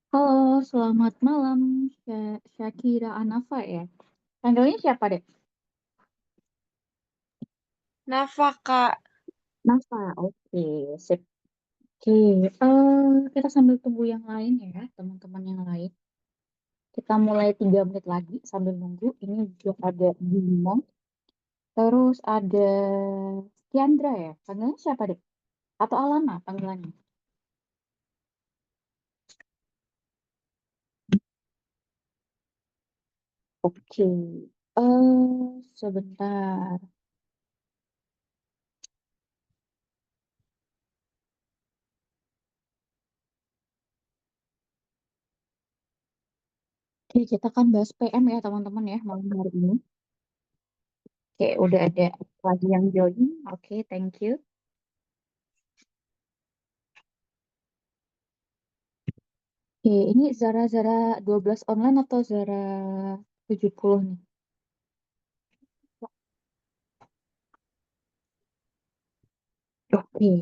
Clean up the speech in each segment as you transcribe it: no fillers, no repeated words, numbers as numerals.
Halo, selamat malam, Syakira Anafa ya. Panggilnya siapa deh? Nafa, Kak. Nafa, oke, sip. Oke, kita sambil tunggu yang lain ya, teman-teman yang lain. Kita mulai 3 menit lagi sambil nunggu. Ini juga ada Bimo, terus ada Tiandra ya. Panggilnya siapa deh? Atau Alana panggilannya? Oke, sebentar. Oke, kita kan bahas PM ya teman-teman ya malam hari ini. Oke, udah ada lagi yang join. Oke, thank you. Oke, ini Zara 12 online atau Zara 70 nih? Oke,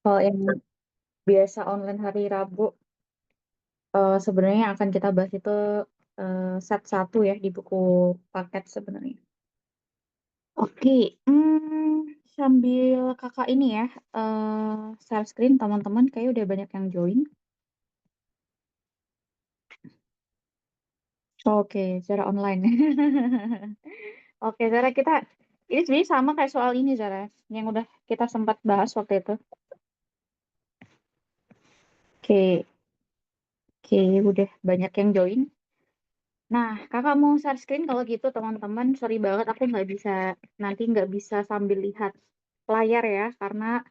kalau yang biasa online hari Rabu, sebenarnya yang akan kita bahas itu set satu ya di buku paket sebenarnya. Oke, sambil kakak ini ya, share screen teman-teman, kayak udah banyak yang join. Oke, secara online. Oke, Zara, kita ini sebenarnya sama kayak soal ini, Zara, yang udah kita sempat bahas waktu itu. Oke, oke, udah banyak yang join. Nah, kakak mau share screen kalau gitu, teman-teman. Sorry banget, aku nggak bisa, nanti nggak bisa sambil lihat layar ya, karena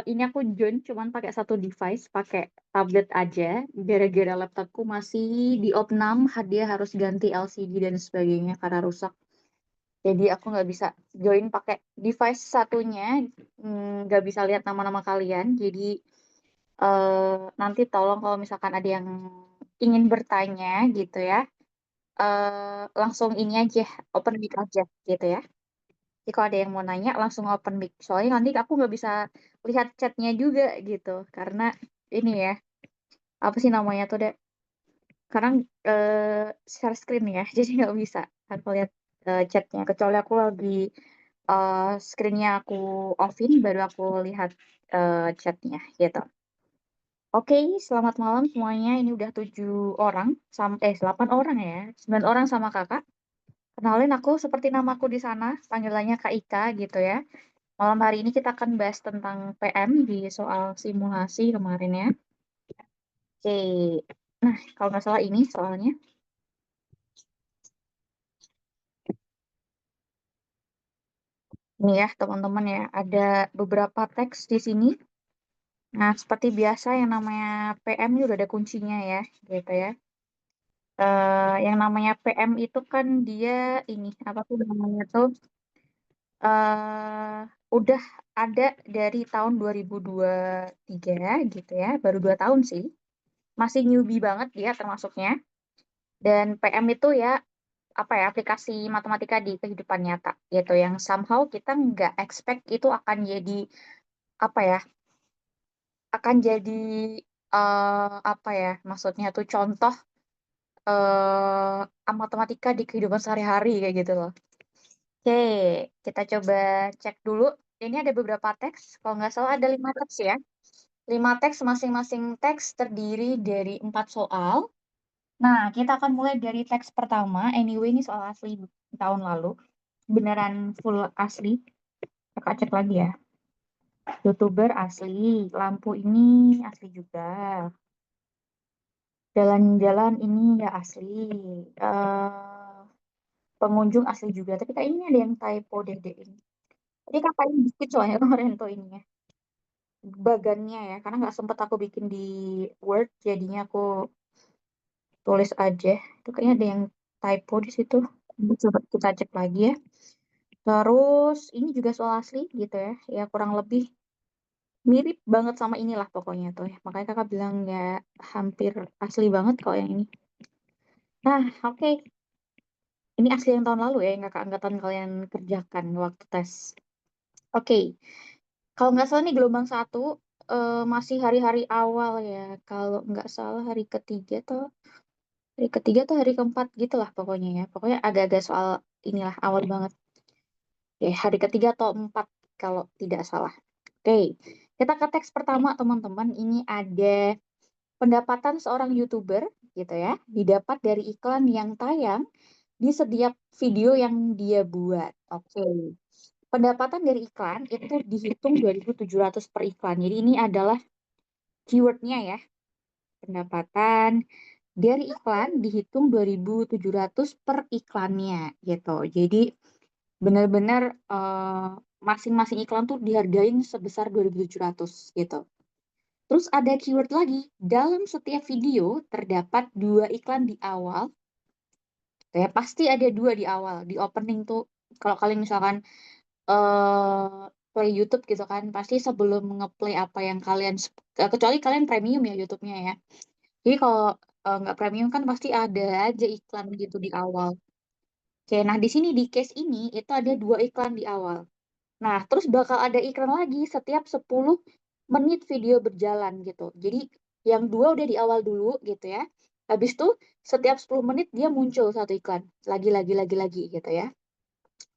ini aku join cuman pakai satu device, pakai tablet aja, gara-gara laptopku masih di opnam, dia harus ganti LCD dan sebagainya karena rusak. Jadi aku nggak bisa join pakai device satunya, nggak bisa lihat nama-nama kalian. Jadi nanti tolong kalau misalkan ada yang ingin bertanya gitu ya, langsung ini aja, open mic aja gitu ya. Jadi kalau ada yang mau nanya langsung open mic. Soalnya nanti aku nggak bisa lihat chatnya juga gitu, karena ini ya, apa sih namanya tuh deh? Karena share screen ya, jadi nggak bisa aku lihat chatnya. Kecuali aku lagi screennya aku offin, baru aku lihat chatnya gitu. Oke, selamat malam semuanya. Ini udah 7 orang, 8 orang ya, 9 orang sama kakak. Kenalin aku seperti namaku di sana, panggilannya Kak Ika gitu ya. Malam hari ini kita akan bahas tentang PM di soal simulasi kemarin ya. Oke, nah kalau nggak salah ini soalnya. Ini ya teman-teman ya, ada beberapa teks di sini. Nah, seperti biasa yang namanya PM ini udah ada kuncinya ya, gitu ya. Yang namanya PM itu kan dia ini apa tuh namanya tuh eh udah ada dari tahun 2023 gitu ya, baru 2 tahun sih. Masih newbie banget dia termasuknya. Dan PM itu ya apa ya aplikasi matematika di kehidupan nyata gitu yang somehow kita nggak expect itu apa ya akan jadi apa ya maksudnya tuh contoh matematika di kehidupan sehari-hari kayak gitu loh. Oke, kita coba cek dulu. Ini ada beberapa teks, kalau nggak salah ada 5 teks ya. 5 teks, masing-masing teks terdiri dari 4 soal. Nah, kita akan mulai dari teks pertama. Anyway, ini soal asli tahun lalu. Beneran full asli. Kakak cek lagi ya. YouTuber asli. Lampu ini asli juga. Jalan-jalan ini ya asli. eh Pengunjung asli juga. Tapi kayak ini ada yang typo deh ini. Jadi kakak ini dikit soalnya kemarin tuh ininya. Bagannya ya. Karena nggak sempet aku bikin di Word. Jadinya aku tulis aja. Itu kayaknya ada yang typo di situ. Coba kita cek lagi ya. Terus ini juga soal asli gitu ya. Ya kurang lebih mirip banget sama inilah pokoknya tuh ya. Makanya kakak bilang ya hampir asli banget kok yang ini. Nah, oke. Ini asli yang tahun lalu ya, yang kakak angkatan kalian kerjakan waktu tes. Oke, kalau nggak salah nih gelombang satu, masih hari-hari awal ya. Kalau nggak salah hari ketiga atau hari keempat gitulah pokoknya ya. Pokoknya agak-agak soal inilah awal banget. Hari ketiga atau empat kalau tidak salah. Oke, kita ke teks pertama teman-teman. Ini ada pendapatan seorang YouTuber gitu ya, didapat dari iklan yang tayang di setiap video yang dia buat. Oke. Pendapatan dari iklan itu dihitung 2.700 per iklan. Jadi ini adalah keywordnya ya. Pendapatan dari iklan dihitung 2.700 per iklannya gitu. Jadi benar-benar masing-masing iklan tuh dihargain sebesar 2.700 gitu. Terus ada keyword lagi, dalam setiap video terdapat 2 iklan di awal. Ya, pasti ada 2 di awal, di opening tuh. Kalau kalian misalkan play YouTube gitu kan, pasti sebelum ngeplay apa yang kalian, kecuali kalian premium ya YouTube-nya ya. Jadi kalau nggak premium kan pasti ada aja iklan gitu di awal. Oke, nah di sini di case ini itu ada 2 iklan di awal. Nah, terus bakal ada iklan lagi setiap 10 menit video berjalan gitu. Jadi yang 2 udah di awal dulu gitu ya. Habis itu setiap 10 menit dia muncul satu iklan. Lagi gitu ya.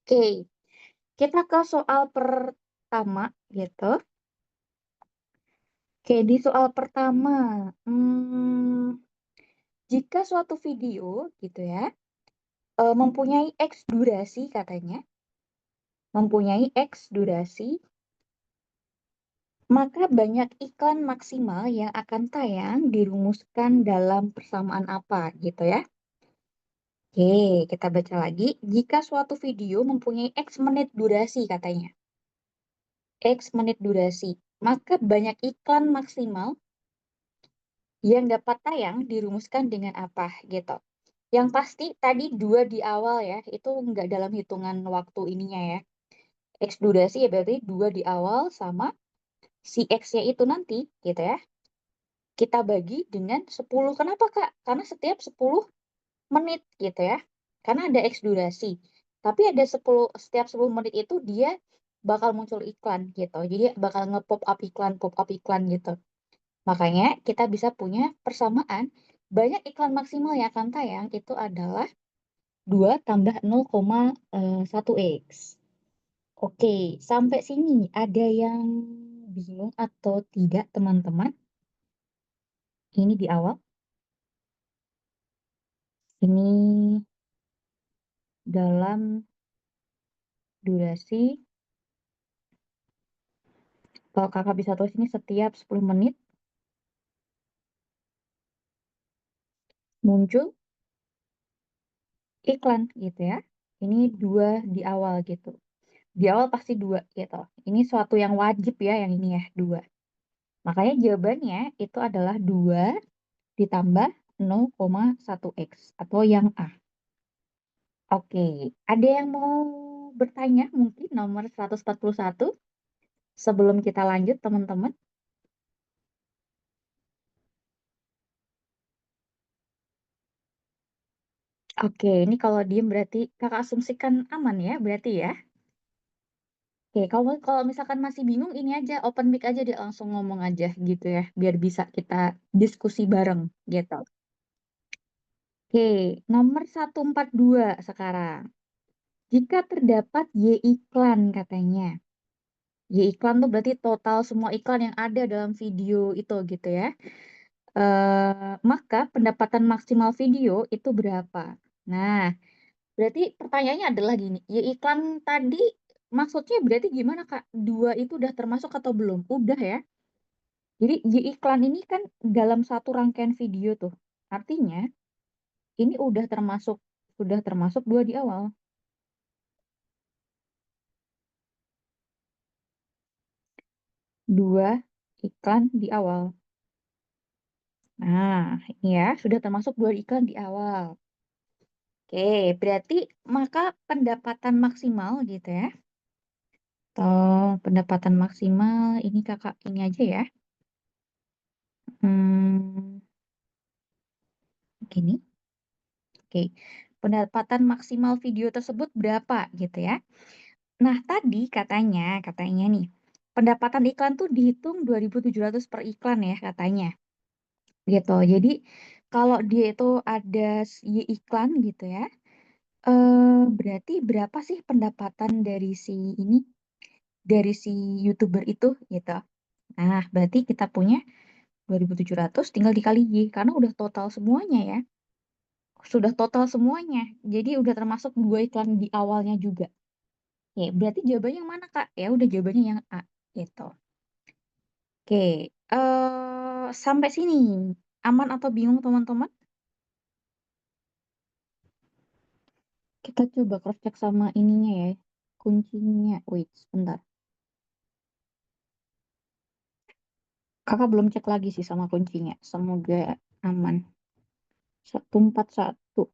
Oke, kita ke soal pertama gitu. Oke, di soal pertama, jika suatu video gitu ya, mempunyai X durasi katanya, mempunyai X durasi, maka banyak iklan maksimal yang akan tayang dirumuskan dalam persamaan apa gitu ya. Oke, kita baca lagi. Jika suatu video mempunyai X menit durasi katanya. X menit durasi. Maka banyak iklan maksimal yang dapat tayang dirumuskan dengan apa gitu. Yang pasti tadi 2 di awal ya, itu nggak dalam hitungan waktu ininya ya. X durasi ya berarti 2 di awal sama si X-nya itu nanti gitu ya. Kita bagi dengan 10. Kenapa, Kak? Karena setiap 10 menit gitu ya. Karena ada X durasi. Tapi ada 10, setiap 10 menit itu dia bakal muncul iklan gitu. Jadi bakal pop up iklan gitu. Makanya kita bisa punya persamaan banyak iklan maksimal yang akan tayang itu adalah 2 tambah 0,1 X. Oke, sampai sini ada yang bingung atau tidak teman-teman? Ini di awal. Ini dalam durasi, kalau kakak bisa tulis ini setiap 10 menit muncul iklan gitu ya. Ini 2 di awal gitu. Di awal pasti 2 gitu. Ini suatu yang wajib ya yang ini ya, 2. Makanya jawabannya itu adalah 2 ditambah 0,1 X atau yang A. Oke, ada yang mau bertanya mungkin nomor 141 sebelum kita lanjut teman-teman? Oke, ini kalau diem berarti kakak asumsikan aman ya berarti ya? Oke, kalau kalau misalkan masih bingung ini aja open mic aja dia langsung ngomong aja gitu ya, biar bisa kita diskusi bareng gitu. Oke, nomor 142 sekarang. Jika terdapat Y iklan katanya. Y iklan tuh berarti total semua iklan yang ada dalam video itu gitu ya. Maka pendapatan maksimal video itu berapa? Nah, berarti pertanyaannya adalah gini, Y iklan tadi maksudnya berarti gimana Kak? 2 itu udah termasuk atau belum? Udah ya. Jadi Y iklan ini kan dalam satu rangkaian video tuh. Artinya ini udah termasuk 2 di awal. 2 iklan di awal. Nah, ini ya sudah termasuk 2 iklan di awal. Oke, berarti maka pendapatan maksimal gitu ya. Atau pendapatan maksimal ini kakak ini aja ya. Hmm, gini. Oke, pendapatan maksimal video tersebut berapa gitu ya. Nah, tadi katanya nih, pendapatan iklan tuh dihitung 2.700 per iklan ya katanya. Gitu. Jadi kalau dia itu ada Y iklan gitu ya, berarti berapa sih pendapatan dari si ini, dari si YouTuber itu gitu. Nah, berarti kita punya 2.700 tinggal dikali Y karena udah total semuanya ya. Sudah total semuanya. Jadi udah termasuk 2 iklan di awalnya juga. Ya, berarti jawabannya yang mana, Kak? Ya udah jawabannya yang A gitu. Oke, sampai sini aman atau bingung teman-teman? Kita coba cross check sama ininya ya. Kuncinya. Wait, sebentar. Kakak belum cek lagi sih sama kuncinya. Semoga aman. 141.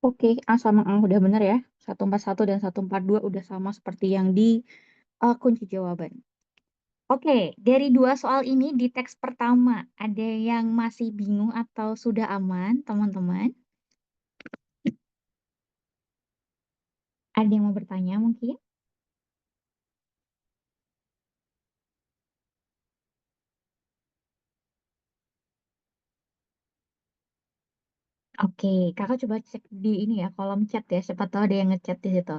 Oke, A sama A udah bener ya. 141 dan 142 udah sama seperti yang di kunci jawaban. Oke, dari 2 soal ini di teks pertama, ada yang masih bingung atau sudah aman, teman-teman? Ada yang mau bertanya mungkin? Oke, kakak coba cek di ini ya, kolom chat ya. Siapa tahu ada yang ngechat di situ.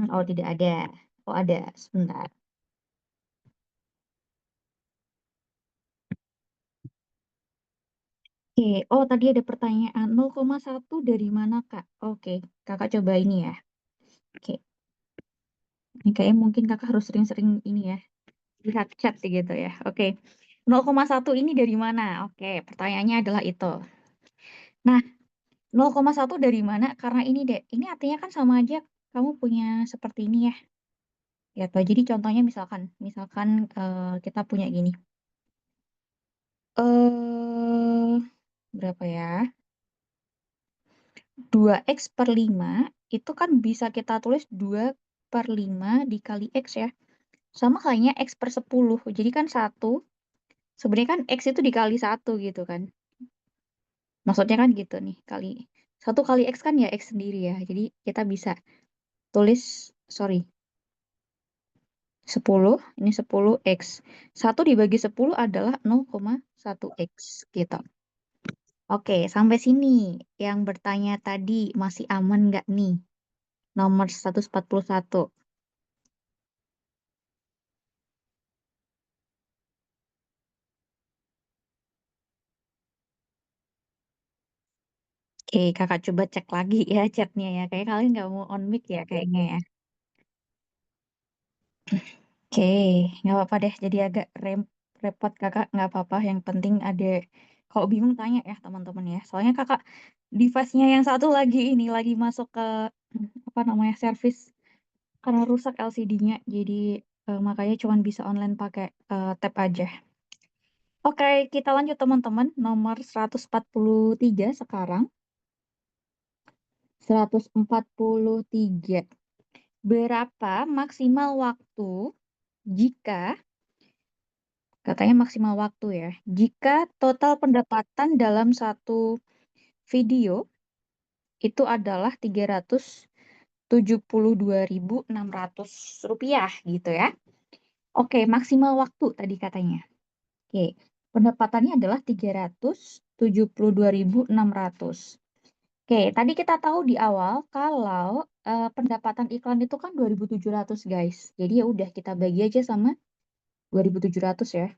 Oh tidak ada. Oh ada, sebentar. Oke, oh tadi ada pertanyaan 0,1 dari mana Kak? Oke, kakak coba ini ya. Oke, ini kayaknya mungkin kakak harus sering-sering ini ya, lihat chat gitu ya. Oke, 0,1 ini dari mana? Oke, pertanyaannya adalah itu. Nah, 0,1 dari mana? Karena ini deh, ini artinya kan sama aja kamu punya seperti ini ya. Ya, toh. Jadi contohnya misalkan kita punya gini. Eh, berapa ya? 2x/5 itu kan bisa kita tulis 2/5 dikali x ya. Sama halnya x/10. Jadi kan 1. Sebenarnya kan x itu dikali 1 gitu kan. Maksudnya kan gitu nih. 1 kali x kan ya x sendiri ya. Jadi kita bisa tulis, sorry, 10. Ini 10x. 1 dibagi 10 adalah 0,1x gitu. Oke, sampai sini. Yang bertanya tadi masih aman nggak nih? Nomor 141. Oke, kakak coba cek lagi ya chatnya ya. Kayak kalian nggak mau on mic ya kayaknya ya. Oke, nggak apa-apa deh. Jadi agak repot kakak, nggak apa-apa. Yang penting ada, kalau bingung tanya ya teman-teman ya. Soalnya kakak device-nya yang satu lagi masuk ke apa namanya servis karena rusak LCD-nya. Jadi makanya cuman bisa online pakai tab aja. Oke, kita lanjut teman-teman. Nomor 143 sekarang. 143. Berapa maksimal waktu jika, katanya maksimal waktu ya, jika total pendapatan dalam satu video itu adalah 372.600 rupiah gitu ya. Oke, maksimal waktu tadi katanya. Oke, pendapatannya adalah 372.600. Oke, tadi kita tahu di awal kalau pendapatan iklan itu kan 2.700 guys. Jadi ya udah kita bagi aja sama 2.700 ya.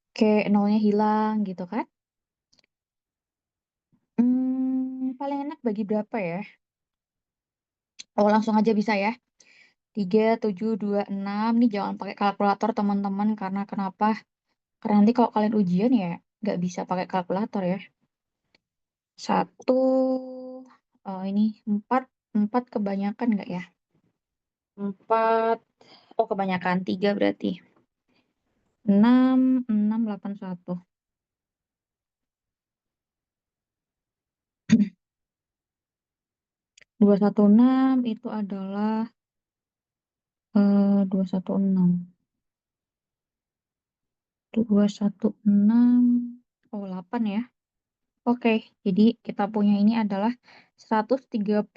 Oke, nolnya hilang gitu kan. Paling enak bagi berapa ya? Oh, langsung aja bisa ya. 3, 7, 2, 6. Nih jangan pakai kalkulator teman-teman. Karena kenapa? Karena nanti kalau kalian ujian ya nggak bisa pakai kalkulator ya. Satu, oh ini 4. 4 kebanyakan nggak ya? 4, oh kebanyakan 3 berarti. 6, 681. 216 itu adalah 216. 216. Oh, 8 ya. Oke, jadi kita punya ini adalah 138.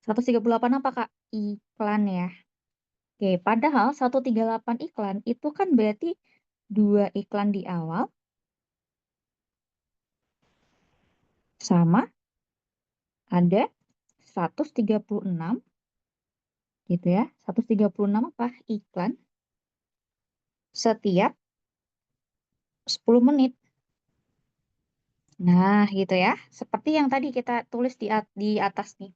138 apa, Kak? Iklan ya. Oke, padahal 138 iklan itu kan berarti 2 iklan di awal sama ada 136 gitu ya. 136 apa? Iklan setiap 10 menit. Nah, gitu ya. Seperti yang tadi kita tulis di atas nih.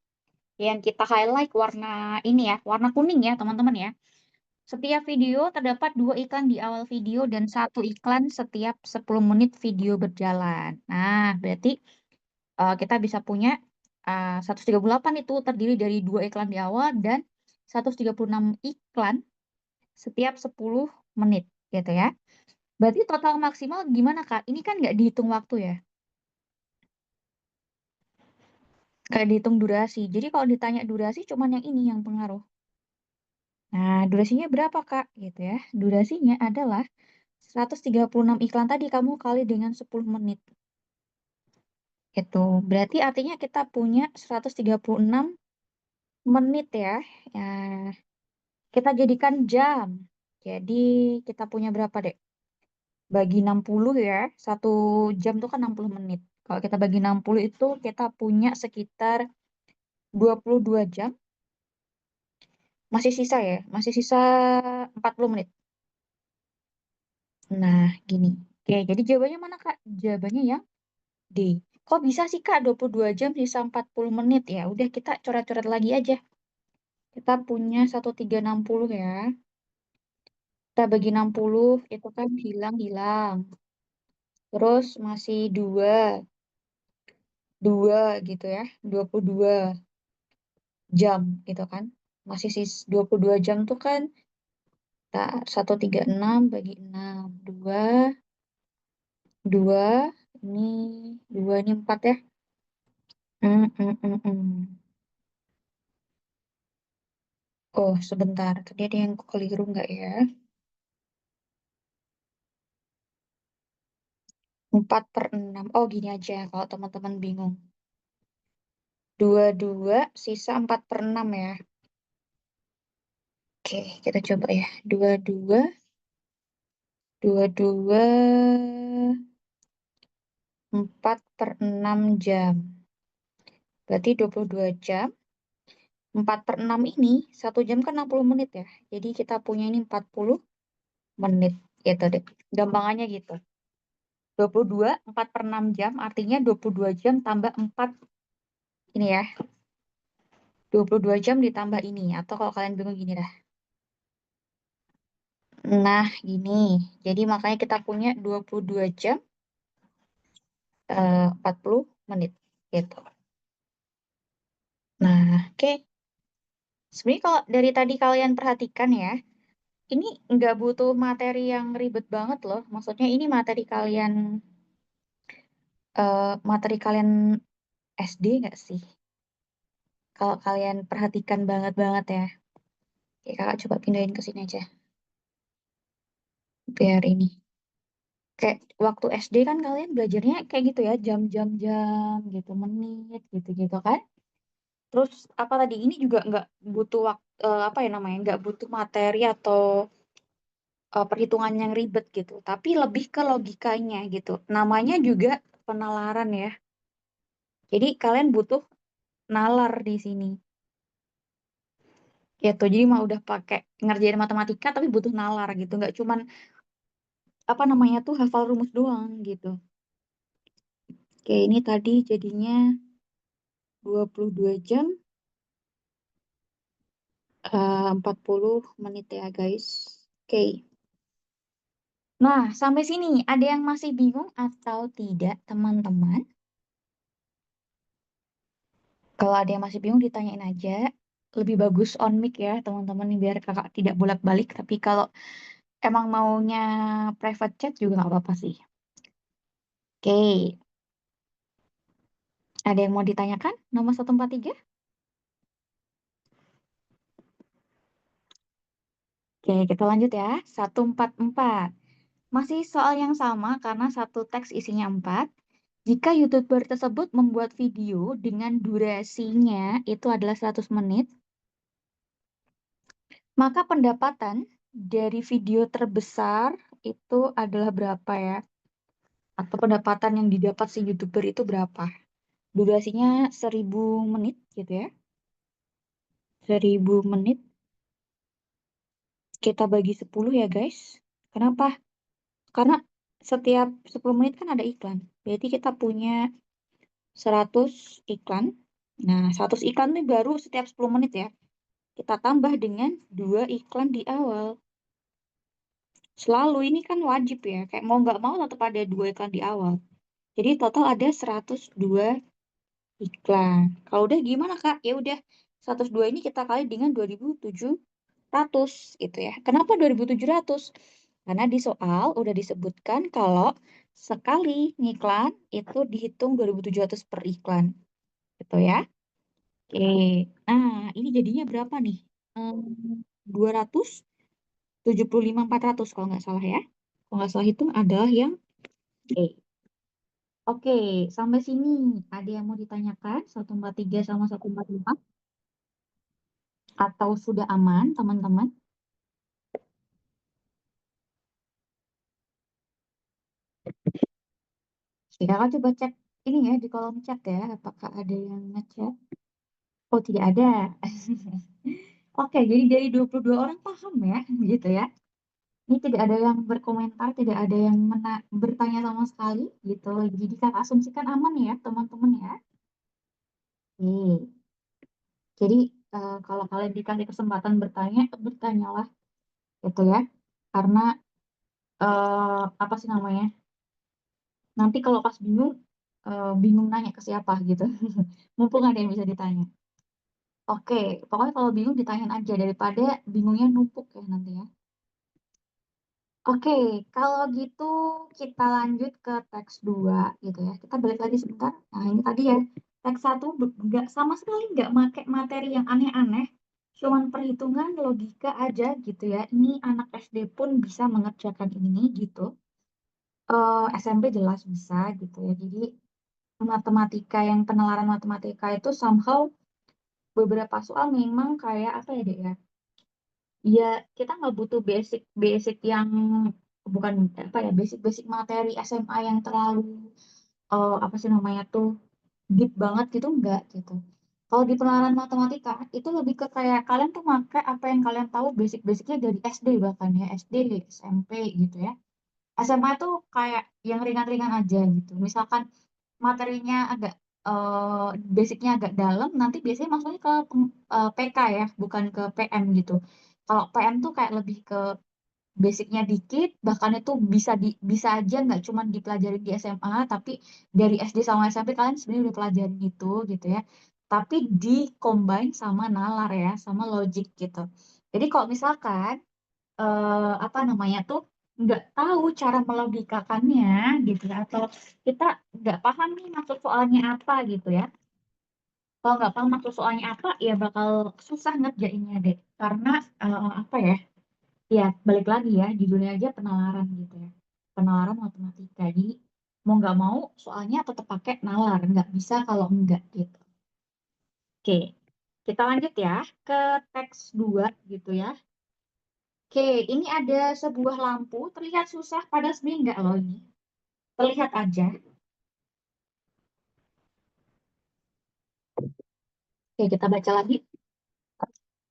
Yang kita highlight warna ini ya, warna kuning ya, teman-teman ya. Setiap video terdapat 2 iklan di awal video dan 1 iklan setiap 10 menit video berjalan. Nah, berarti kita bisa punya 138 itu terdiri dari 2 iklan di awal dan 136 iklan setiap 10 menit gitu ya. Berarti total maksimal gimana, Kak? Ini kan nggak dihitung waktu ya, nggak dihitung durasi. Jadi kalau ditanya durasi cuman yang ini yang pengaruh. Nah, durasinya berapa, Kak? Gitu ya. Durasinya adalah 136 iklan tadi kamu kali dengan 10 menit. Itu. Berarti artinya kita punya 136 menit ya. Ya, kita jadikan jam. Jadi kita punya berapa, Dek? Bagi 60 ya. 1 jam tuh kan 60 menit. Kalau kita bagi 60 itu kita punya sekitar 22 jam. Masih sisa ya. Masih sisa 40 menit. Nah, gini. Oke, jadi jawabannya mana, Kak? Jawabannya yang D. Kok bisa sih, Kak, 22 jam sisa 40 menit? Ya udah kita coret-coret lagi aja. Kita punya 1360 ya. Kita bagi 60 itu kan hilang-hilang. Terus masih 2 gitu ya. 22 jam gitu kan. Masih 22 jam tuh kan 136 bagi 6. 2, ini 2 ini 4 ya. Hmm, hmm, hmm, hmm. Oh, sebentar. Tadi ada yang keliru nggak ya? 4/6. Oh, gini aja kalau teman-teman bingung. 22 sisa 4/6 ya. Oke, kita coba ya. 22 4/6 jam. Berarti 22 jam. 4/6 ini, 1 jam kan 60 menit ya. Jadi kita punya ini 40 menit. Gitu deh. Gampangannya gitu. 22, 4/6 jam, artinya 22 jam tambah 4. Ini ya. 22 jam ditambah ini. Atau kalau kalian bingung gini dah. Nah, gini. Jadi makanya kita punya 22 jam 40 menit. Gitu. Nah, oke. Sebenarnya kalau dari tadi kalian perhatikan ya, ini nggak butuh materi yang ribet banget loh. Maksudnya ini materi kalian SD nggak sih? Kalau kalian perhatikan banget-banget ya. Oke, kakak coba pindahin ke sini aja. Biar ini. Kayak waktu SD kan kalian belajarnya kayak gitu ya, jam-jam-jam gitu, menit gitu-gitu kan. Terus apa tadi ini juga nggak butuh waktu, apa ya namanya, nggak butuh materi atau perhitungan yang ribet gitu, tapi lebih ke logikanya gitu. Namanya juga penalaran ya. Jadi kalian butuh nalar di sini. Gitu. Jadi mah udah pakai ngerjain matematika tapi butuh nalar gitu. Nggak cuman apa namanya tuh hafal rumus doang gitu. Oke, ini tadi jadinya 22 jam 40 menit ya guys. Oke. Nah, sampai sini ada yang masih bingung atau tidak, teman-teman? Kalau ada yang masih bingung ditanyain aja. Lebih bagus on mic ya, teman-teman, biar kakak tidak bolak-balik. Tapi kalau emang maunya private chat juga nggak apa-apa sih. Oke, ada yang mau ditanyakan? Nomor 143? Oke, kita lanjut ya. 144. Masih soal yang sama karena satu teks isinya 4. Jika YouTuber tersebut membuat video dengan durasinya itu adalah 100 menit, maka pendapatan dari video terbesar itu adalah berapa ya? Atau pendapatan yang didapat si YouTuber itu berapa? Durasinya 1000 menit gitu ya. 1000 menit kita bagi 10 ya guys. Kenapa? Karena setiap 10 menit kan ada iklan. Berarti kita punya 100 iklan. Nah, 100 iklan ini baru setiap 10 menit ya. Kita tambah dengan 2 iklan di awal. Selalu ini kan wajib ya. Kayak mau nggak mau tetap ada 2 iklan di awal. Jadi total ada 102 iklan. Kalau udah gimana Kak? Ya udah 102 ini kita kali dengan 2700 gitu ya. Kenapa 2700? Karena di soal udah disebutkan kalau sekali ngiklan itu dihitung 2700 per iklan. Gitu ya. Oke. Nah, ini jadinya berapa nih? 275 400 kalau nggak salah ya. Kalau nggak salah itu adalah yang E. Oke, sampai sini ada yang mau ditanyakan? 143 sama 145? Atau sudah aman, teman-teman? Oke, kakak coba cek ini ya di kolom chat ya. Apakah ada yang ngechat? Oh, tidak ada. Oke, jadi dari 22 orang paham ya, gitu ya. Ini tidak ada yang berkomentar, tidak ada yang bertanya sama sekali, gitu. Jadi kakak asumsikan aman ya, teman-teman ya. Oke. Jadi kalau kalian dikasih kesempatan bertanya, bertanyalah, gitu ya. Karena apa sih namanya? Nanti kalau pas bingung, bingung nanya ke siapa gitu. Mumpung ada yang bisa ditanya. Oke, pokoknya kalau bingung ditanyain aja daripada bingungnya numpuk ya nanti ya. Oke, kalau gitu kita lanjut ke teks 2 gitu ya. Kita balik lagi sebentar. Nah, ini tadi ya. Teks 1 nggak sama sekali nggak make materi yang aneh-aneh. Cuman perhitungan logika aja gitu ya. Ini anak SD pun bisa mengerjakan ini gitu. SMP jelas bisa gitu ya. Jadi matematika yang penalaran matematika itu somehow beberapa soal memang kayak apa ya dek ya? Ya, kita nggak butuh basic yang bukan apa ya basic materi SMA yang terlalu apa sih namanya tuh deep banget gitu enggak gitu. Kalau di penalaran matematika itu lebih ke kayak kalian tuh pakai apa yang kalian tahu basic-basicnya dari SD bahkan ya SD, SMP gitu ya. SMA tuh kayak yang ringan-ringan aja gitu. Misalkan materinya agak basicnya agak dalam, nanti biasanya masuknya ke PK ya, bukan ke PM gitu. Kalau PM tuh kayak lebih ke basicnya dikit, bahkan itu bisa aja nggak cuma dipelajari di SMA, tapi dari SD sama SMP kalian sebenarnya udah pelajarin itu gitu ya. Tapi di combine sama nalar ya, sama logic gitu. Jadi kalau misalkan apa namanya tuh nggak tahu cara melogikakannya gitu ya, atau kita nggak paham nih maksud soalnya apa gitu ya. Kalau nggak paham maksud soalnya apa, ya bakal susah ngerjainnya deh. Karena apa ya? Ya, balik lagi ya, judulnya aja penalaran gitu ya. Penalaran matematika. Jadi, mau nggak mau, soalnya tetap pakai nalar. Nggak bisa kalau enggak gitu. Oke, kita lanjut ya ke teks 2 gitu ya. Oke, ini ada sebuah lampu. Terlihat susah, padahal sebenarnya enggak loh ini. Terlihat aja. Oke, kita baca lagi.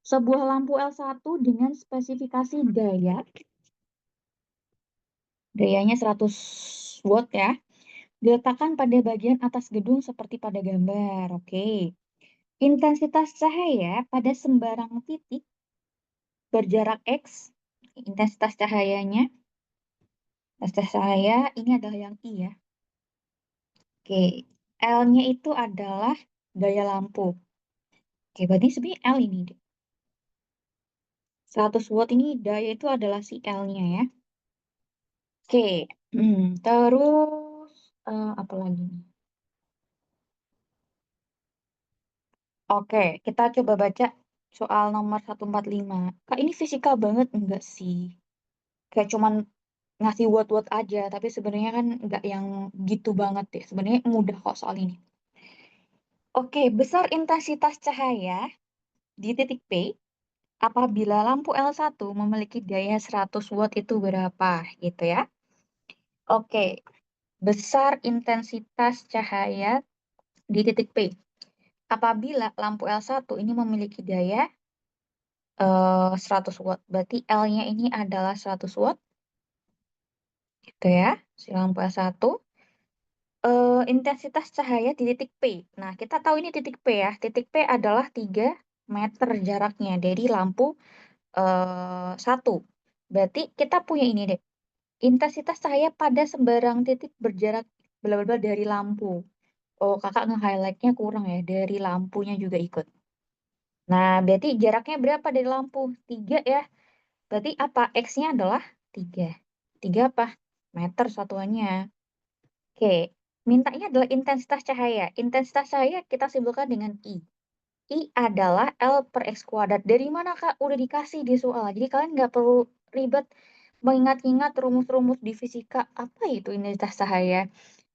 Sebuah lampu L1 dengan spesifikasi daya. Dayanya 100 watt ya. Diletakkan pada bagian atas gedung seperti pada gambar. Oke. Intensitas cahaya pada sembarang titik berjarak X, intensitas cahayanya, intensitas cahaya ini adalah yang I ya. Oke, L-nya itu adalah daya lampu. Oke, berarti sebenarnya L ini. 100 watt ini daya itu adalah si L-nya ya. Oke, terus apa lagi nih? Oke, kita coba baca soal nomor 145. Kak, ini fisika banget enggak sih? Kayak cuman ngasih word-word aja, tapi sebenarnya kan nggak yang gitu banget deh. Sebenarnya mudah kok soal ini. Oke, besar intensitas cahaya di titik P apabila lampu L1 memiliki daya 100 watt itu berapa gitu ya. Oke, besar intensitas cahaya di titik P. Apabila lampu L1 ini memiliki daya 100 watt, berarti L-nya ini adalah 100 watt gitu ya, si lampu L1. Intensitas cahaya di titik P. Nah, kita tahu ini titik P ya. Titik P adalah 3 meter jaraknya dari lampu 1. Berarti kita punya ini deh. Intensitas cahaya pada sembarang titik berjarak bla bla bla dari lampu. Oh, kakak nge-highlight-nya kurang ya. Dari lampunya juga ikut. Nah, berarti jaraknya berapa dari lampu? 3 ya. Berarti apa? X-nya adalah 3. 3 apa? Meter satuannya. Oke, mintanya adalah intensitas cahaya. Intensitas cahaya kita simpulkan dengan I. I adalah L per X kuadrat. Dari mana, Kak? Udah dikasih di soal. Jadi kalian nggak perlu ribet mengingat-ingat rumus-rumus di fisika. Apa itu intensitas cahaya?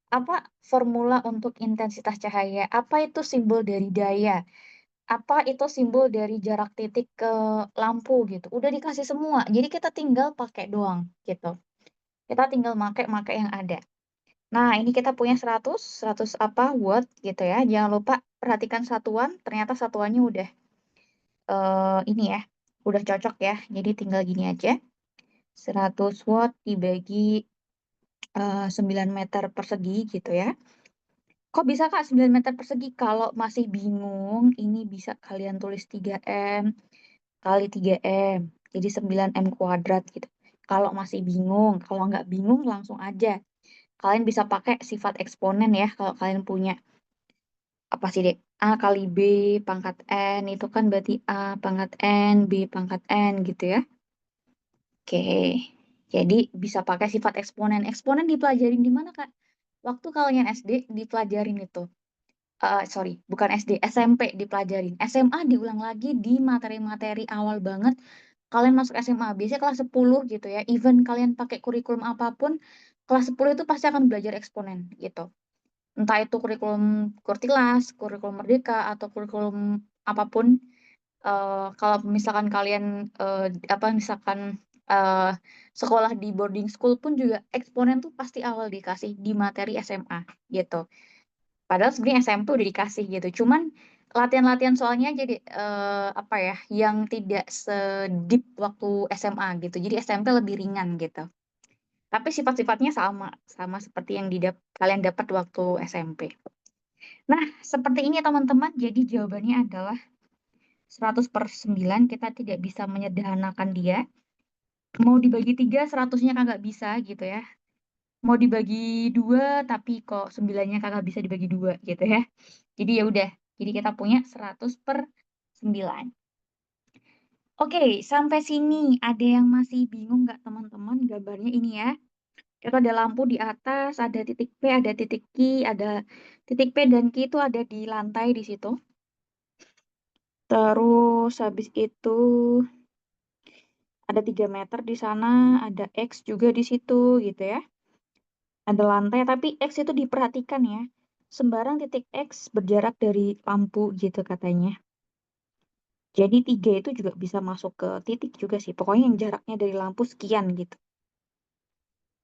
Apa formula untuk intensitas cahaya? Apa itu simbol dari daya? Apa itu simbol dari jarak titik ke lampu gitu? Udah dikasih semua. Jadi kita tinggal pakai doang gitu. Kita tinggal pakai yang ada. Nah, ini kita punya 100 apa, watt gitu ya. Jangan lupa perhatikan satuan, ternyata satuannya udah ini ya, udah cocok ya. Jadi tinggal gini aja. 100 watt dibagi 9 meter persegi gitu ya. Kok bisa Kak 9 meter persegi? Kalau masih bingung, ini bisa kalian tulis 3M kali 3M. Jadi 9M kuadrat gitu. Kalau masih bingung, kalau nggak bingung langsung aja. Kalian bisa pakai sifat eksponen ya kalau kalian punya. Apa sih dek? A kali B pangkat N itu kan berarti A pangkat N, B pangkat N gitu ya. Oke, jadi bisa pakai sifat eksponen. Eksponen dipelajarin di mana, Kak? Waktu kalian SD dipelajarin itu. Sorry, bukan SD, SMP dipelajarin. SMA diulang lagi di materi-materi awal banget. Kalian masuk SMA, biasanya kelas 10 gitu ya. Even kalian pakai kurikulum apapun, kelas 10 itu pasti akan belajar eksponen gitu. Entah itu kurikulum Kurtilas, kurikulum Merdeka, atau kurikulum apapun. Kalau misalkan kalian apa misalkan eh, sekolah di boarding school pun juga eksponen tuh pasti awal dikasih di materi SMA gitu. Padahal sebenarnya SMP udah dikasih gitu. Cuman latihan-latihan soalnya jadi apa ya, yang tidak sedip waktu SMA gitu. Jadi SMP lebih ringan gitu. Tapi sifat-sifatnya sama, sama seperti yang kalian dapat waktu SMP. Nah, seperti ini teman-teman. Jadi jawabannya adalah 100/9 kita tidak bisa menyederhanakan dia. Mau dibagi 3, 100-nya kagak bisa gitu ya. Mau dibagi 2, tapi kok 9-nya kagak bisa dibagi 2 gitu ya. Jadi ya udah. Jadi kita punya 100/9. Oke, sampai sini ada yang masih bingung nggak teman-teman? Gambarnya ini ya. Itu ada lampu di atas, ada titik P, ada titik Q, ada titik P dan Q itu ada di lantai di situ. Terus habis itu ada 3 meter di sana, ada X juga di situ gitu ya. Ada lantai, tapi X itu diperhatikan ya. Sembarang titik X berjarak dari lampu gitu katanya. Jadi 3 itu juga bisa masuk ke titik juga sih. Pokoknya yang jaraknya dari lampu sekian gitu.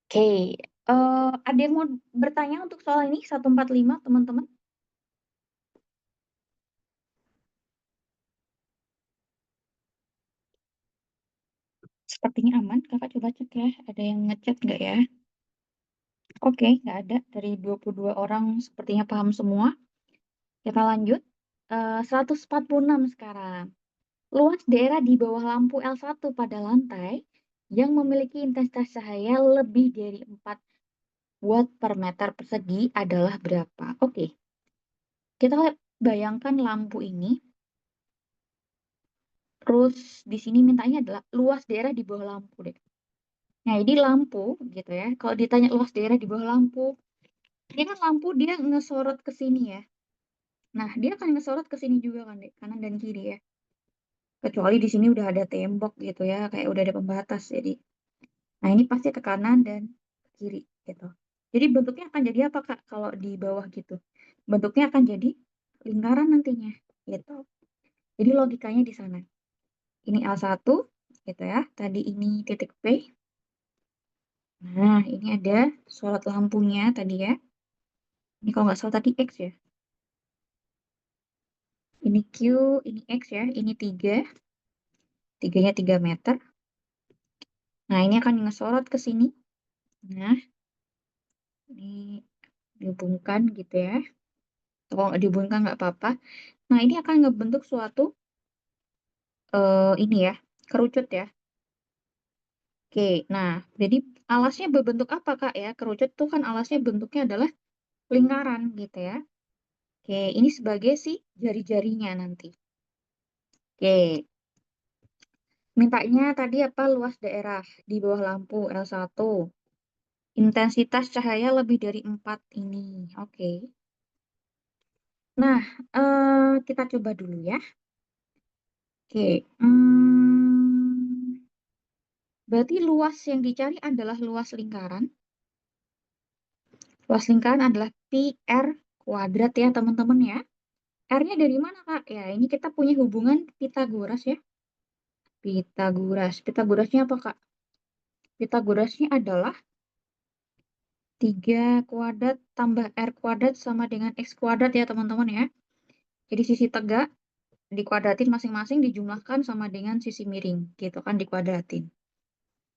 Oke, ada yang mau bertanya untuk soal ini 145 teman-teman? Sepertinya aman, kakak coba cek ya. Ada yang ngechat nggak ya? Oke, nggak ada. Dari 22 orang sepertinya paham semua. Kita lanjut. 146 sekarang. Luas daerah di bawah lampu L1 pada lantai yang memiliki intensitas cahaya lebih dari 4 watt per meter persegi adalah berapa? Oke, kita bayangkan lampu ini. Terus di sini mintanya adalah luas daerah di bawah lampu deh. Nah, ini lampu gitu ya. Kalau ditanya luas daerah di bawah lampu, ini kan lampu dia ngesorot ke sini ya. Nah, dia akan ngesorot ke sini juga kan, dek, kanan dan kiri ya. Kecuali di sini udah ada tembok gitu ya, kayak udah ada pembatas jadi. Nah, ini pasti ke kanan dan ke kiri gitu. Jadi bentuknya akan jadi apa, Kak, kalau di bawah gitu? Bentuknya akan jadi lingkaran nantinya gitu. Jadi logikanya di sana. Ini L1 gitu ya. Tadi ini titik P. Nah, ini ada sorot lampunya tadi ya. Ini kalau nggak salah tadi X ya. Ini Q, ini X ya. Ini 3. Tiganya 3 meter. Nah, ini akan ngesorot ke sini. Nah, ini dihubungkan gitu ya. Kalau nggak dihubungkan nggak apa-apa. Nah, ini akan ngebentuk suatu ini ya, kerucut ya. Oke, nah, jadi alasnya berbentuk apa, Kak, ya? Kerucut tuh kan alasnya bentuknya adalah lingkaran gitu ya. Oke, ini sebagai si jari-jarinya nanti. Oke, mintanya tadi apa? Luas daerah di bawah lampu L1. Intensitas cahaya lebih dari 4 ini. Oke. Nah, kita coba dulu ya. Oke. Berarti luas yang dicari adalah luas lingkaran. Luas lingkaran adalah pi r kuadrat ya, teman-teman ya. R-nya dari mana, Kak? Ya, ini kita punya hubungan Pitagoras ya. Pitagoras. Pitagorasnya apa, Kak? Pitagorasnya adalah 3 kuadrat tambah R kuadrat sama dengan X kuadrat ya, teman-teman ya. Jadi sisi tegak dikuadratin masing-masing dijumlahkan sama dengan sisi miring. Gitu kan, dikuadratin.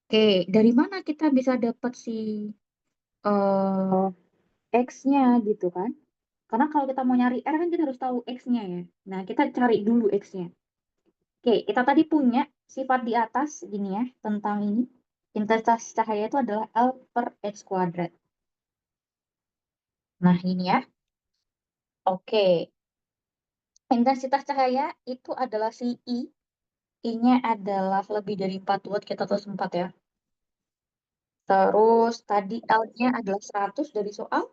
Oke, dari mana kita bisa dapat si eh X-nya gitu kan? Karena kalau kita mau nyari R kan kita harus tahu X-nya ya. Nah, kita cari dulu X-nya. Oke, kita tadi punya sifat di atas gini ya, tentang ini. Intensitas cahaya itu adalah L per X kuadrat. Nah, ini ya. Oke, intensitas cahaya itu adalah si I. I-nya adalah lebih dari 4 watt, kita tulis 4 ya. Terus tadi L-nya adalah 100 dari soal,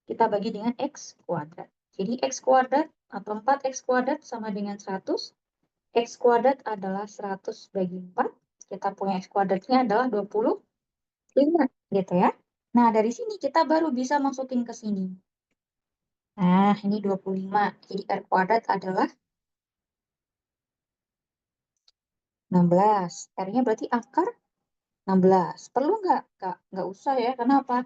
kita bagi dengan X kuadrat. Jadi X kuadrat atau 4X kuadrat sama dengan 100. X kuadrat adalah 100 bagi 4. Kita punya X kuadratnya adalah 25 gitu ya. Nah, dari sini kita baru bisa masukin ke sini. Nah, ini 25. Jadi R kuadrat adalah 16. R-nya berarti akar 16. Perlu nggak, Kak? Nggak usah ya. Kenapa?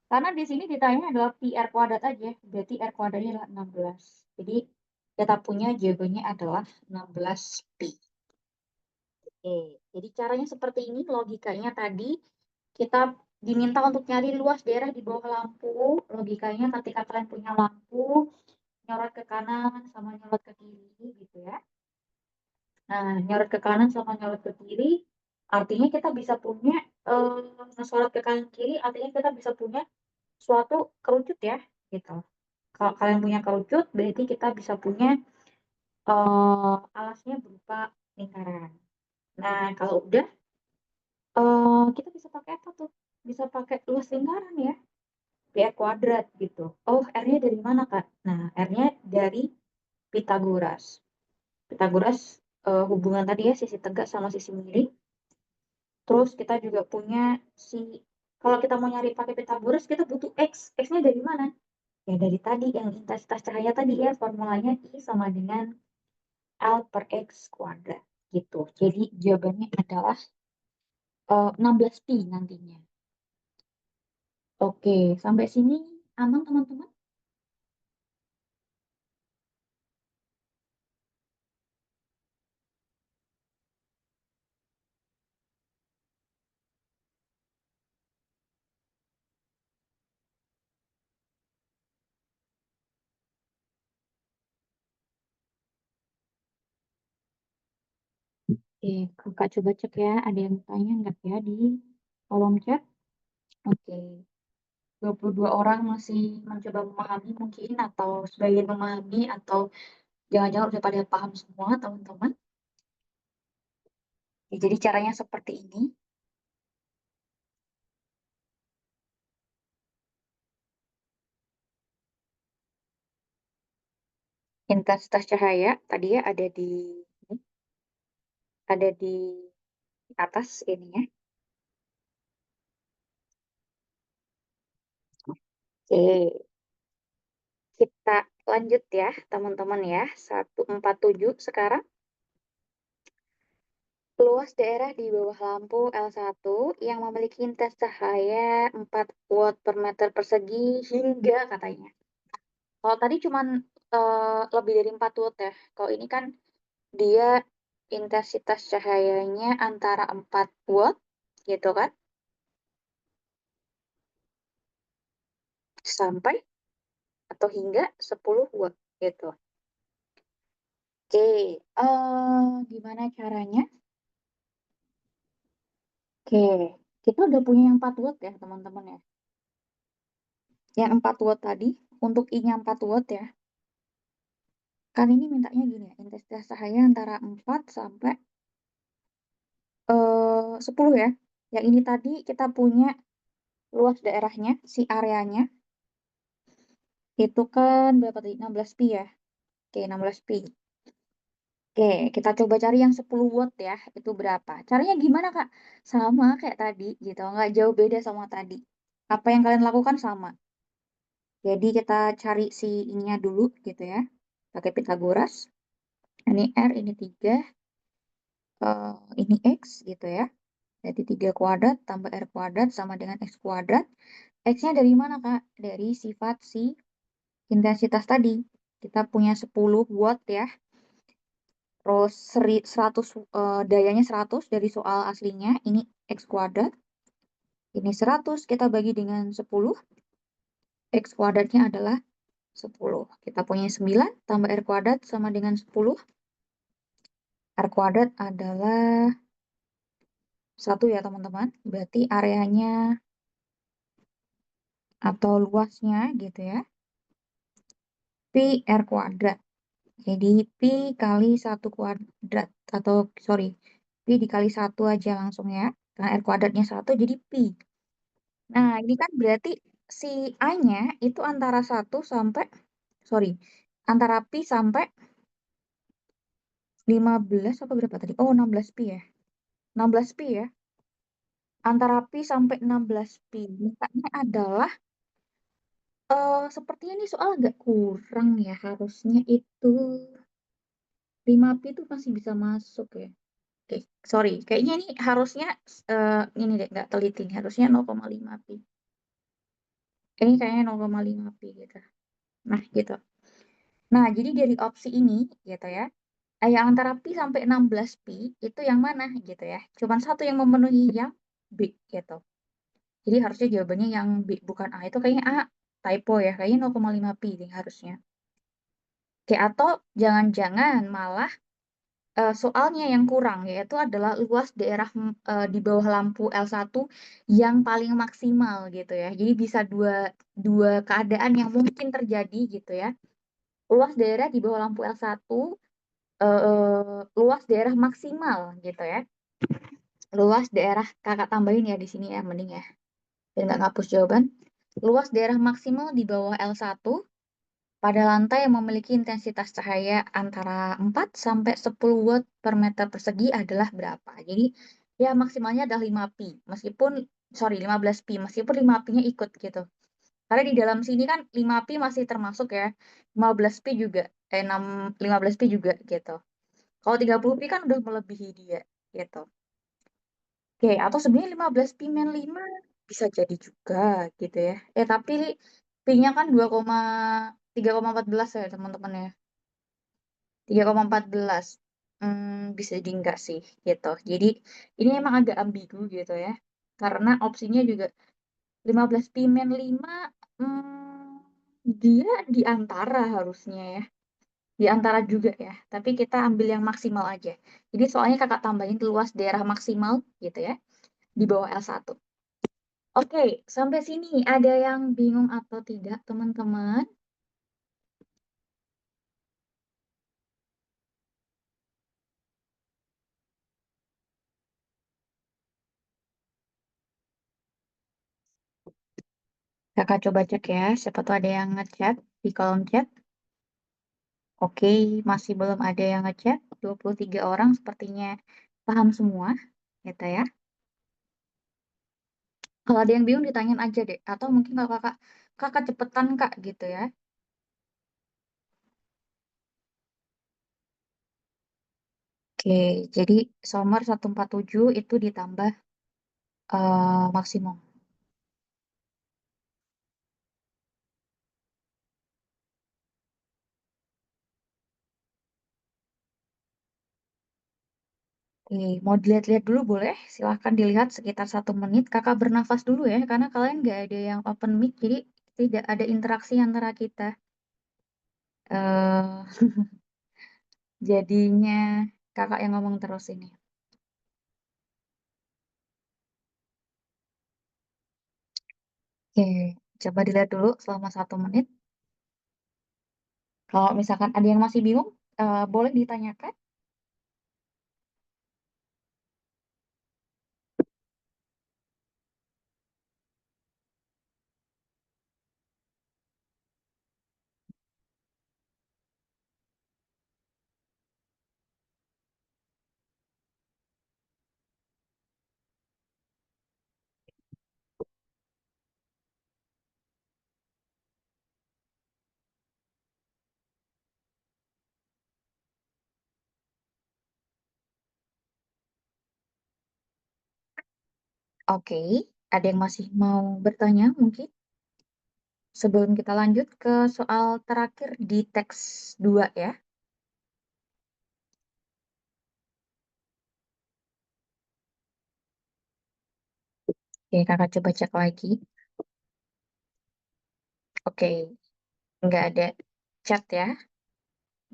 Karena di sini ditanya adalah pi R kuadrat aja. Berarti R kuadratnya adalah 16. Jadi, kita punya jawabannya adalah 16 pi. Oke, jadi caranya seperti ini, logikanya tadi kita diminta untuk nyari luas daerah di bawah lampu. Logikanya ketika kalian punya lampu, nyorot ke kanan sama nyorot ke kiri gitu ya. Nah, nyorot ke kanan sama nyorot ke kiri, artinya kita bisa punya, ngesorot ke kanan kiri, artinya kita bisa punya suatu kerucut ya, gitu. Kalau kalian punya kerucut, berarti kita bisa punya alasnya berupa lingkaran. Nah, kalau udah kita bisa pakai apa tuh? Bisa pakai luas lingkaran ya, PR kuadrat gitu. Oh, R-nya dari mana, Kak? Nah, R-nya dari Pitagoras. Pitagoras hubungan tadi ya, sisi tegak sama sisi miring. Terus kita juga punya si, kalau kita mau nyari pakai Pitagoras, kita butuh X. X-nya dari mana? Ya dari tadi, yang intensitas cahaya tadi ya, formulanya I sama dengan L per X kuadrat. Gitu. Jadi jawabannya adalah 16 pi nantinya. Oke, sampai sini aman teman-teman? Oke, kakak coba cek ya, ada yang tanya nggak ya di kolom chat? Oke, 22 orang masih mencoba memahami mungkin, atau sebagian memahami, atau jangan-jangan udah pada paham semua teman-teman. Ya, jadi caranya seperti ini. Intensitas cahaya tadi ya ada di atas ini ya. Oke, kita lanjut ya, teman-teman ya. 147 sekarang. Luas daerah di bawah lampu L1 yang memiliki intensitas cahaya 4 watt per meter persegi hingga katanya. Kalau tadi cuman lebih dari 4 watt ya. Kalau ini kan dia intensitas cahayanya antara 4 watt gitu kan sampai atau hingga 10 watt gitu. Oke, gimana caranya? Oke, kita udah punya yang 4 watt ya teman-teman ya. Yang 4 watt tadi, untuk I-nya 4 watt ya. Kan ini mintanya gini ya, intensitas cahaya antara 4 sampai 10 ya. Yang ini tadi kita punya luas daerahnya, si areanya, itu kan berapa tadi? 16 pi ya. Oke, 16 pi. Oke, kita coba cari yang 10 watt ya, itu berapa. Caranya gimana, Kak? Sama kayak tadi gitu, nggak jauh beda sama tadi. Apa yang kalian lakukan sama. Jadi kita cari si ininya dulu gitu ya, pakai Pitagoras. Ini R, ini 3, ini X gitu ya. Jadi 3 kuadrat tambah R kuadrat sama dengan X kuadrat. X-nya dari mana, Kak? Dari sifat si intensitas tadi. Kita punya 10 watt ya. Terus 100, dayanya 100 dari soal aslinya. Ini X kuadrat. Ini 100 kita bagi dengan 10. X kuadratnya adalah 10. Kita punya 9 tambah R kuadrat sama dengan 10. R kuadrat adalah 1 ya teman-teman. Berarti areanya atau luasnya gitu ya. Pi R kuadrat. Jadi pi kali 1 kuadrat. Atau sorry, pi dikali 1 aja langsung ya. Karena R kuadratnya 1 jadi pi. Nah ini kan berarti si A-nya itu antara 1 sampai, sorry, antara pi sampai 15 apa berapa tadi? Oh 16 pi ya. 16 pi ya. Antara pi sampai 16 pi. Mintanya adalah sepertinya ini soal agak kurang ya. Harusnya itu 5 pi itu masih bisa masuk ya. Oke, sorry. Kayaknya ini harusnya ini deh nggak teliti nih. Harusnya 0,5 pi. Ini kayaknya 0,5 pi gitu. Nah, gitu. Nah, jadi dari opsi ini gitu ya. Yang antara pi sampai 16 pi itu yang mana gitu ya. Cuman satu yang memenuhi yang B gitu. Jadi harusnya jawabannya yang B bukan A. Itu kayaknya A typo ya. Kayaknya 0,5 pi nih harusnya. Oke, atau jangan-jangan malah soalnya yang kurang yaitu adalah luas daerah di bawah lampu L1 yang paling maksimal gitu ya. Jadi bisa dua dua keadaan yang mungkin terjadi gitu ya. Luas daerah di bawah lampu L1, luas daerah maksimal gitu ya. Luas daerah kakak tambahin ya di sini ya mending ya. Biar nggak ngapus jawaban. Luas daerah maksimal di bawah L1 pada lantai yang memiliki intensitas cahaya antara 4 sampai 10 watt per meter persegi adalah berapa? Jadi ya maksimalnya adalah 5 pi. Meskipun, sorry 15 pi. Meskipun 5 pi-nya ikut gitu. Karena di dalam sini kan 5 pi masih termasuk ya. 15 pi juga. 15 pi juga gitu. Kalau 30 pi kan udah melebihi dia gitu. Oke, atau sebenarnya 15 pi min 5 bisa jadi juga gitu ya. Tapi pi-nya kan 3,14 ya teman-teman ya. 3,14. Bisa jadi enggak sih gitu. Jadi ini emang agak ambigu gitu ya. Karena opsinya juga 15 pi min 5, dia di antara harusnya ya. Di antara juga ya. Tapi kita ambil yang maksimal aja. Jadi soalnya kakak tambahin luas daerah maksimal gitu ya. Di bawah L1. Oke, sampai sini ada yang bingung atau tidak teman-teman? Kakak coba cek ya, siapa tuh ada yang ngechat di kolom chat. Oke, masih belum ada yang ngechat. 23 orang sepertinya paham semua, gitu ya. Kalau ada yang bingung ditanyain aja deh. Atau mungkin kalau kakak Kakak cepetan Kak gitu ya. Oke, jadi Sommer 147 itu ditambah maksimum. Oke, mau dilihat-lihat dulu boleh? Silahkan dilihat sekitar 1 menit. Kakak bernafas dulu ya, karena kalian nggak ada yang open mic, jadi tidak ada interaksi antara kita. eh Jadinya kakak yang ngomong terus ini. Oke, coba dilihat dulu selama 1 menit. Kalau misalkan ada yang masih bingung, boleh ditanyakan. Oke, ada yang masih mau bertanya mungkin? Sebelum kita lanjut ke soal terakhir di teks 2 ya. Oke, kakak coba cek lagi. Oke, nggak ada chat ya,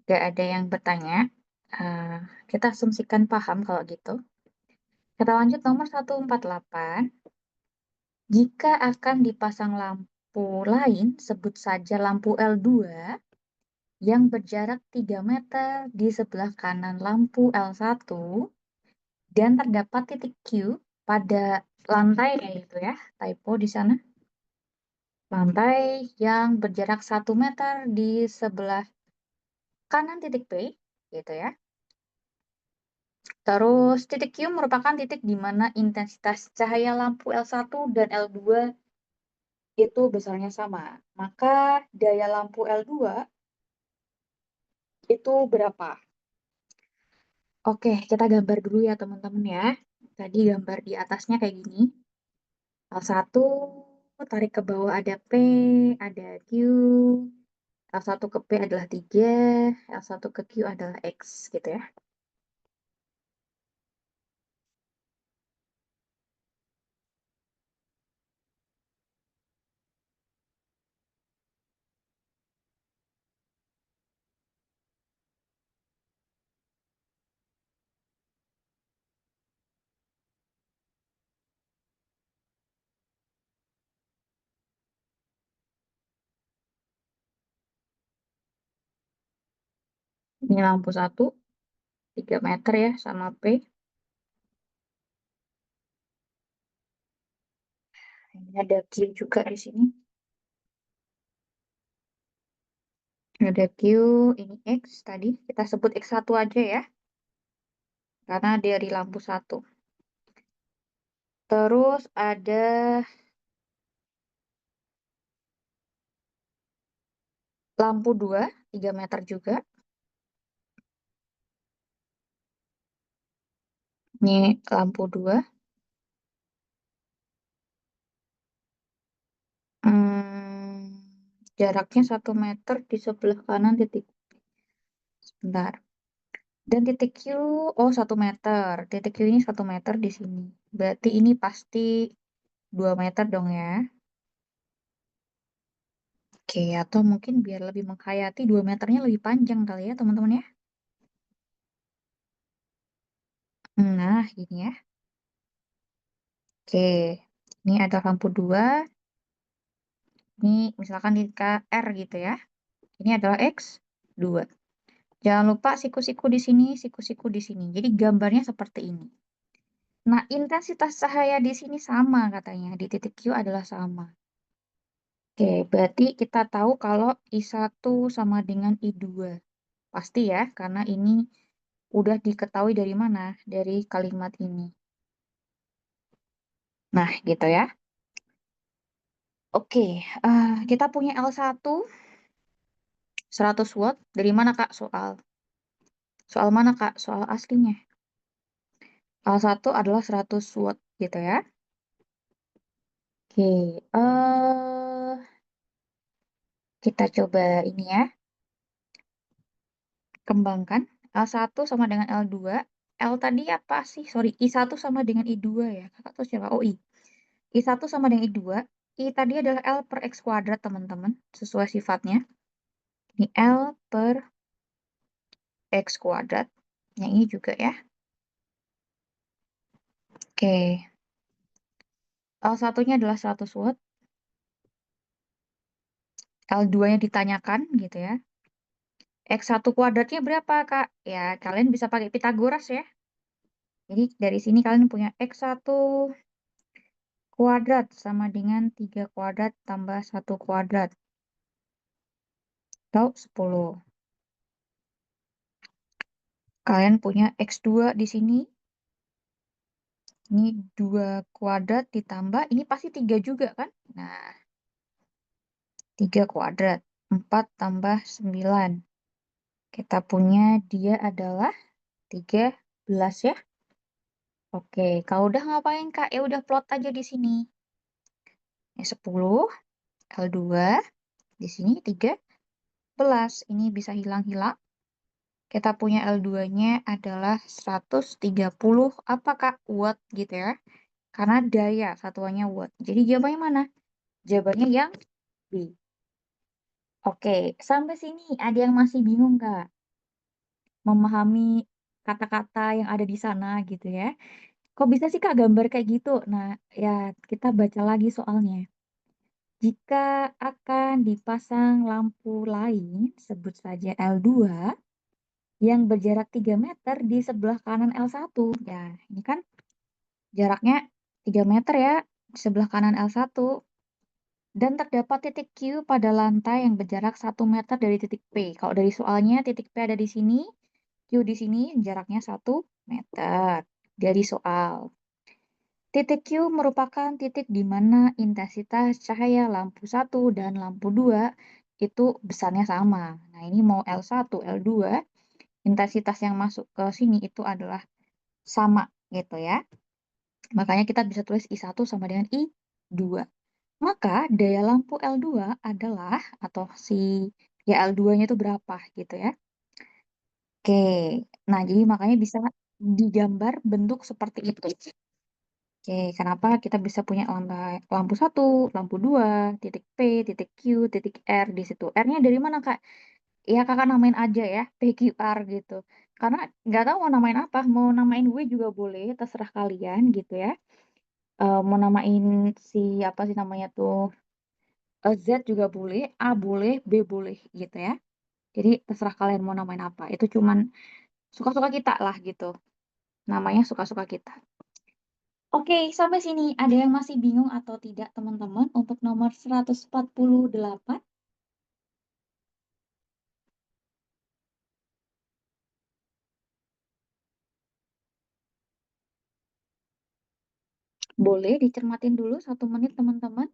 nggak ada yang bertanya. Eh, kita asumsikan paham kalau gitu. Kita lanjut nomor 148. Jika akan dipasang lampu lain, sebut saja lampu L2 yang berjarak 3 meter di sebelah kanan lampu L1 dan terdapat titik Q pada lantai itu ya, typo di sana. Lantai yang berjarak 1 meter di sebelah kanan titik P, gitu ya. Terus titik Q merupakan titik di mana intensitas cahaya lampu L1 dan L2 itu besarnya sama. Maka daya lampu L2 itu berapa? Oke, kita gambar dulu ya teman-teman ya. Tadi gambar di atasnya kayak gini. L1 tarik ke bawah ada P, ada Q. L1 ke P adalah 3, L1 ke Q adalah X gitu ya. Ini lampu 1, 3 meter ya sama P. Ini ada Q juga di sini. Ada Q, ini X tadi. Kita sebut X1 aja ya, karena dari lampu 1. Terus ada lampu 2, 3 meter juga. Ini lampu 2. Jaraknya 1 meter di sebelah kanan titik. Sebentar. Dan titik Q, oh 1 meter. Titik Q ini 1 meter di sini. Berarti ini pasti 2 meter dong ya. Oke, atau mungkin biar lebih menghayati 2 meternya lebih panjang kali ya teman-teman ya. Nah, gini ya. Oke, ini ada lampu 2. Ini misalkan di KR gitu ya. Ini adalah X2. Jangan lupa siku-siku di sini, siku-siku di sini. Jadi gambarnya seperti ini. Nah, intensitas cahaya di sini sama katanya. Di titik Q adalah sama. Oke, berarti kita tahu kalau I1 sama dengan I2. Pasti ya, karena ini udah diketahui dari mana? Dari kalimat ini. Nah, gitu ya. Oke, kita punya L1 100 watt. Dari mana, Kak? Soal mana, Kak? Soal aslinya. L1 adalah 100 watt gitu ya. Oke, kita coba ini ya, kembangkan. L1 sama dengan L2. L tadi apa sih? Sorry, I1 sama dengan I2 ya. Kakak tuh siapa? Oh, I1 sama dengan I2. I tadi adalah L per X kuadrat, teman-teman. Sesuai sifatnya. Ini L per X kuadrat. Yang ini juga ya. Oke. L1-nya adalah 100 watt. L2-nya ditanyakan gitu ya. X1 kuadratnya berapa, Kak? Ya, kalian bisa pakai Pitagoras ya. Jadi dari sini kalian punya X1 kuadrat sama dengan 3 kuadrat tambah 1 kuadrat. Atau 10. Kalian punya X2 di sini. Ini 2 kuadrat ditambah. Ini pasti 3 juga kan? Nah, 3 kuadrat. 4 tambah 9. Kita punya dia adalah 13 ya. Oke, kalau udah ngapain, Kak? Ya udah plot aja di sini. Ya, 10, L2, di sini 13. Ini bisa hilang-hilang. Kita punya L2-nya adalah 130, apa Kak? Watt gitu ya. Karena daya satuannya watt. Jadi jawabannya mana? Jawabannya yang B. Oke, sampai sini ada yang masih bingung, Kak? Memahami kata-kata yang ada di sana gitu ya. Kok bisa sih, Kak, gambar kayak gitu? Nah, ya kita baca lagi soalnya. Jika akan dipasang lampu lain, sebut saja L2, yang berjarak 3 meter di sebelah kanan L1. Ya, ini kan jaraknya 3 meter ya, di sebelah kanan L1. Dan terdapat titik Q pada lantai yang berjarak 1 meter dari titik P. Kalau dari soalnya, titik P ada di sini, Q di sini, jaraknya 1 meter. Dari soal. Titik Q merupakan titik di mana intensitas cahaya lampu 1 dan lampu 2 itu besarnya sama. Nah, ini mau L1, L2, intensitas yang masuk ke sini itu adalah sama gitu ya. Makanya kita bisa tulis I1 sama dengan I2. Maka daya lampu L2 adalah, atau si ya L2-nya itu berapa gitu ya. Oke, nah jadi makanya bisa digambar bentuk seperti itu. Oke, kenapa kita bisa punya lampu 1, lampu 2, titik P, titik Q, titik R di situ. R-nya dari mana, Kak? Ya kakak namain aja ya, PQR gitu. Karena nggak tahu mau namain apa, mau namain W juga boleh, terserah kalian gitu ya. Mau namain si apa sih namanya tuh, Z juga boleh, A boleh, B boleh gitu ya. Jadi terserah kalian mau namain apa. Itu cuman suka-suka kita lah gitu. Namanya suka-suka kita. Oke, sampai sini ada yang masih bingung atau tidak teman-teman untuk nomor 148? Boleh dicermatin dulu 1 menit teman-teman.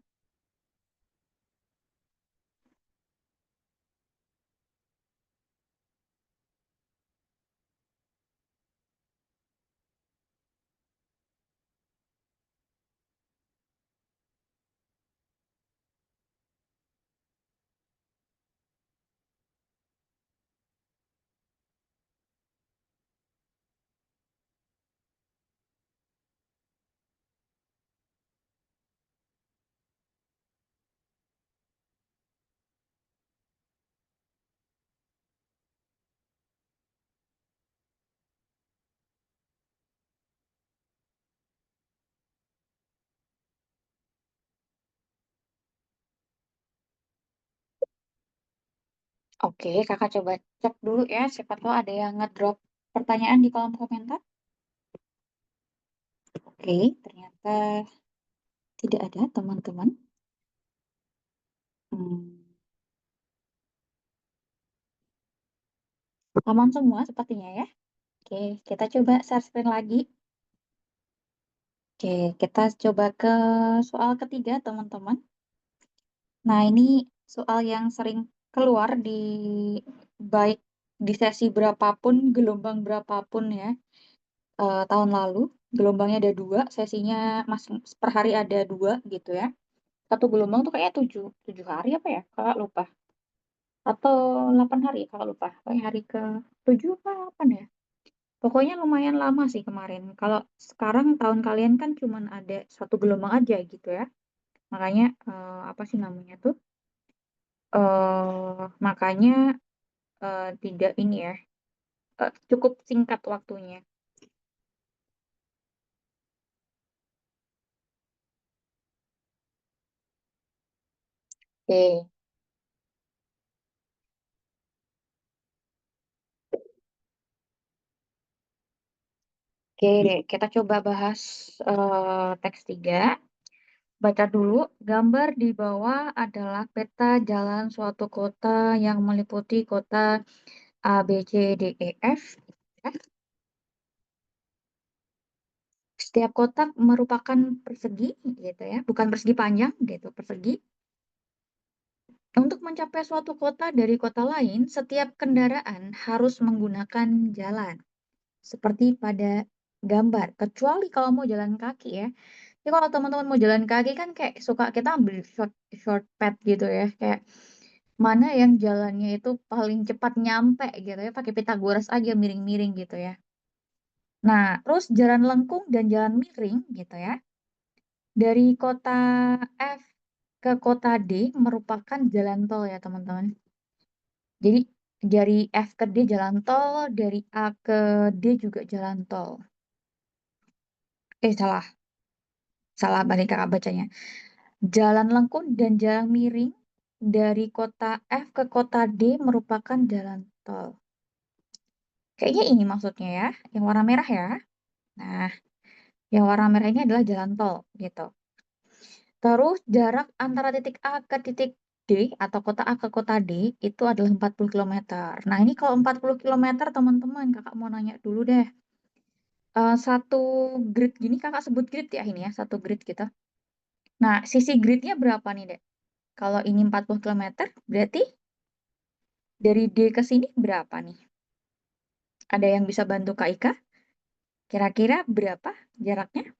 Oke, kakak coba cek dulu ya. Siapa tahu ada yang ngedrop pertanyaan di kolom komentar. Oke, ternyata tidak ada teman-teman. Hmm, aman semua sepertinya ya. Oke, kita coba share screen lagi. Oke, kita coba ke soal ketiga teman-teman. Nah, ini soal yang sering keluar baik di sesi berapapun, gelombang berapapun ya. Tahun lalu gelombangnya ada dua, sesinya masing per hari ada dua gitu ya. Satu gelombang tuh kayak tujuh, 7 hari apa ya? Kakak lupa. Atau 8 hari, kakak lupa. Kayak hari ke 7 apa 8 ya? Pokoknya lumayan lama sih kemarin. Kalau sekarang tahun kalian kan cuman ada satu gelombang aja gitu ya. Makanya apa sih namanya tuh? Makanya tidak ini ya, cukup singkat waktunya. Oke, oke deh. Kita coba bahas teks 3. Baca dulu, gambar di bawah adalah peta jalan suatu kota yang meliputi kota A, B, C, D, E, F. Ya. Setiap kotak merupakan persegi, gitu ya, bukan persegi panjang, gitu, persegi. Untuk mencapai suatu kota dari kota lain, setiap kendaraan harus menggunakan jalan, seperti pada gambar. Kecuali kalau mau jalan kaki ya. Jadi kalau teman-teman mau jalan kaki kan kayak suka kita ambil shortcut gitu ya, kayak mana yang jalannya itu paling cepat nyampe gitu ya, pakai Pitagoras aja miring-miring gitu ya. Nah, terus jalan lengkung dan jalan miring gitu ya. Dari kota F ke kota D merupakan jalan tol ya, teman-teman. Jadi dari F ke D jalan tol, dari A ke D juga jalan tol. Salah, salah balik kakak bacanya. Jalan lengkung dan jalan miring dari kota F ke kota D merupakan jalan tol. Kayaknya ini maksudnya ya, yang warna merah ya. Nah, yang warna merah ini adalah jalan tol gitu. Terus jarak antara titik A ke titik D atau kota A ke kota D itu adalah 40 kilometer. Nah, ini kalau 40 kilometer teman-teman, kakak mau nanya dulu deh. Satu grid gini, kakak sebut grid ya ini ya, satu grid gitu. Nah, sisi gridnya berapa nih, Dek? Kalau ini 40 kilometer, berarti dari D ke sini berapa nih? Ada yang bisa bantu Kak Ika? Kira-kira berapa jaraknya?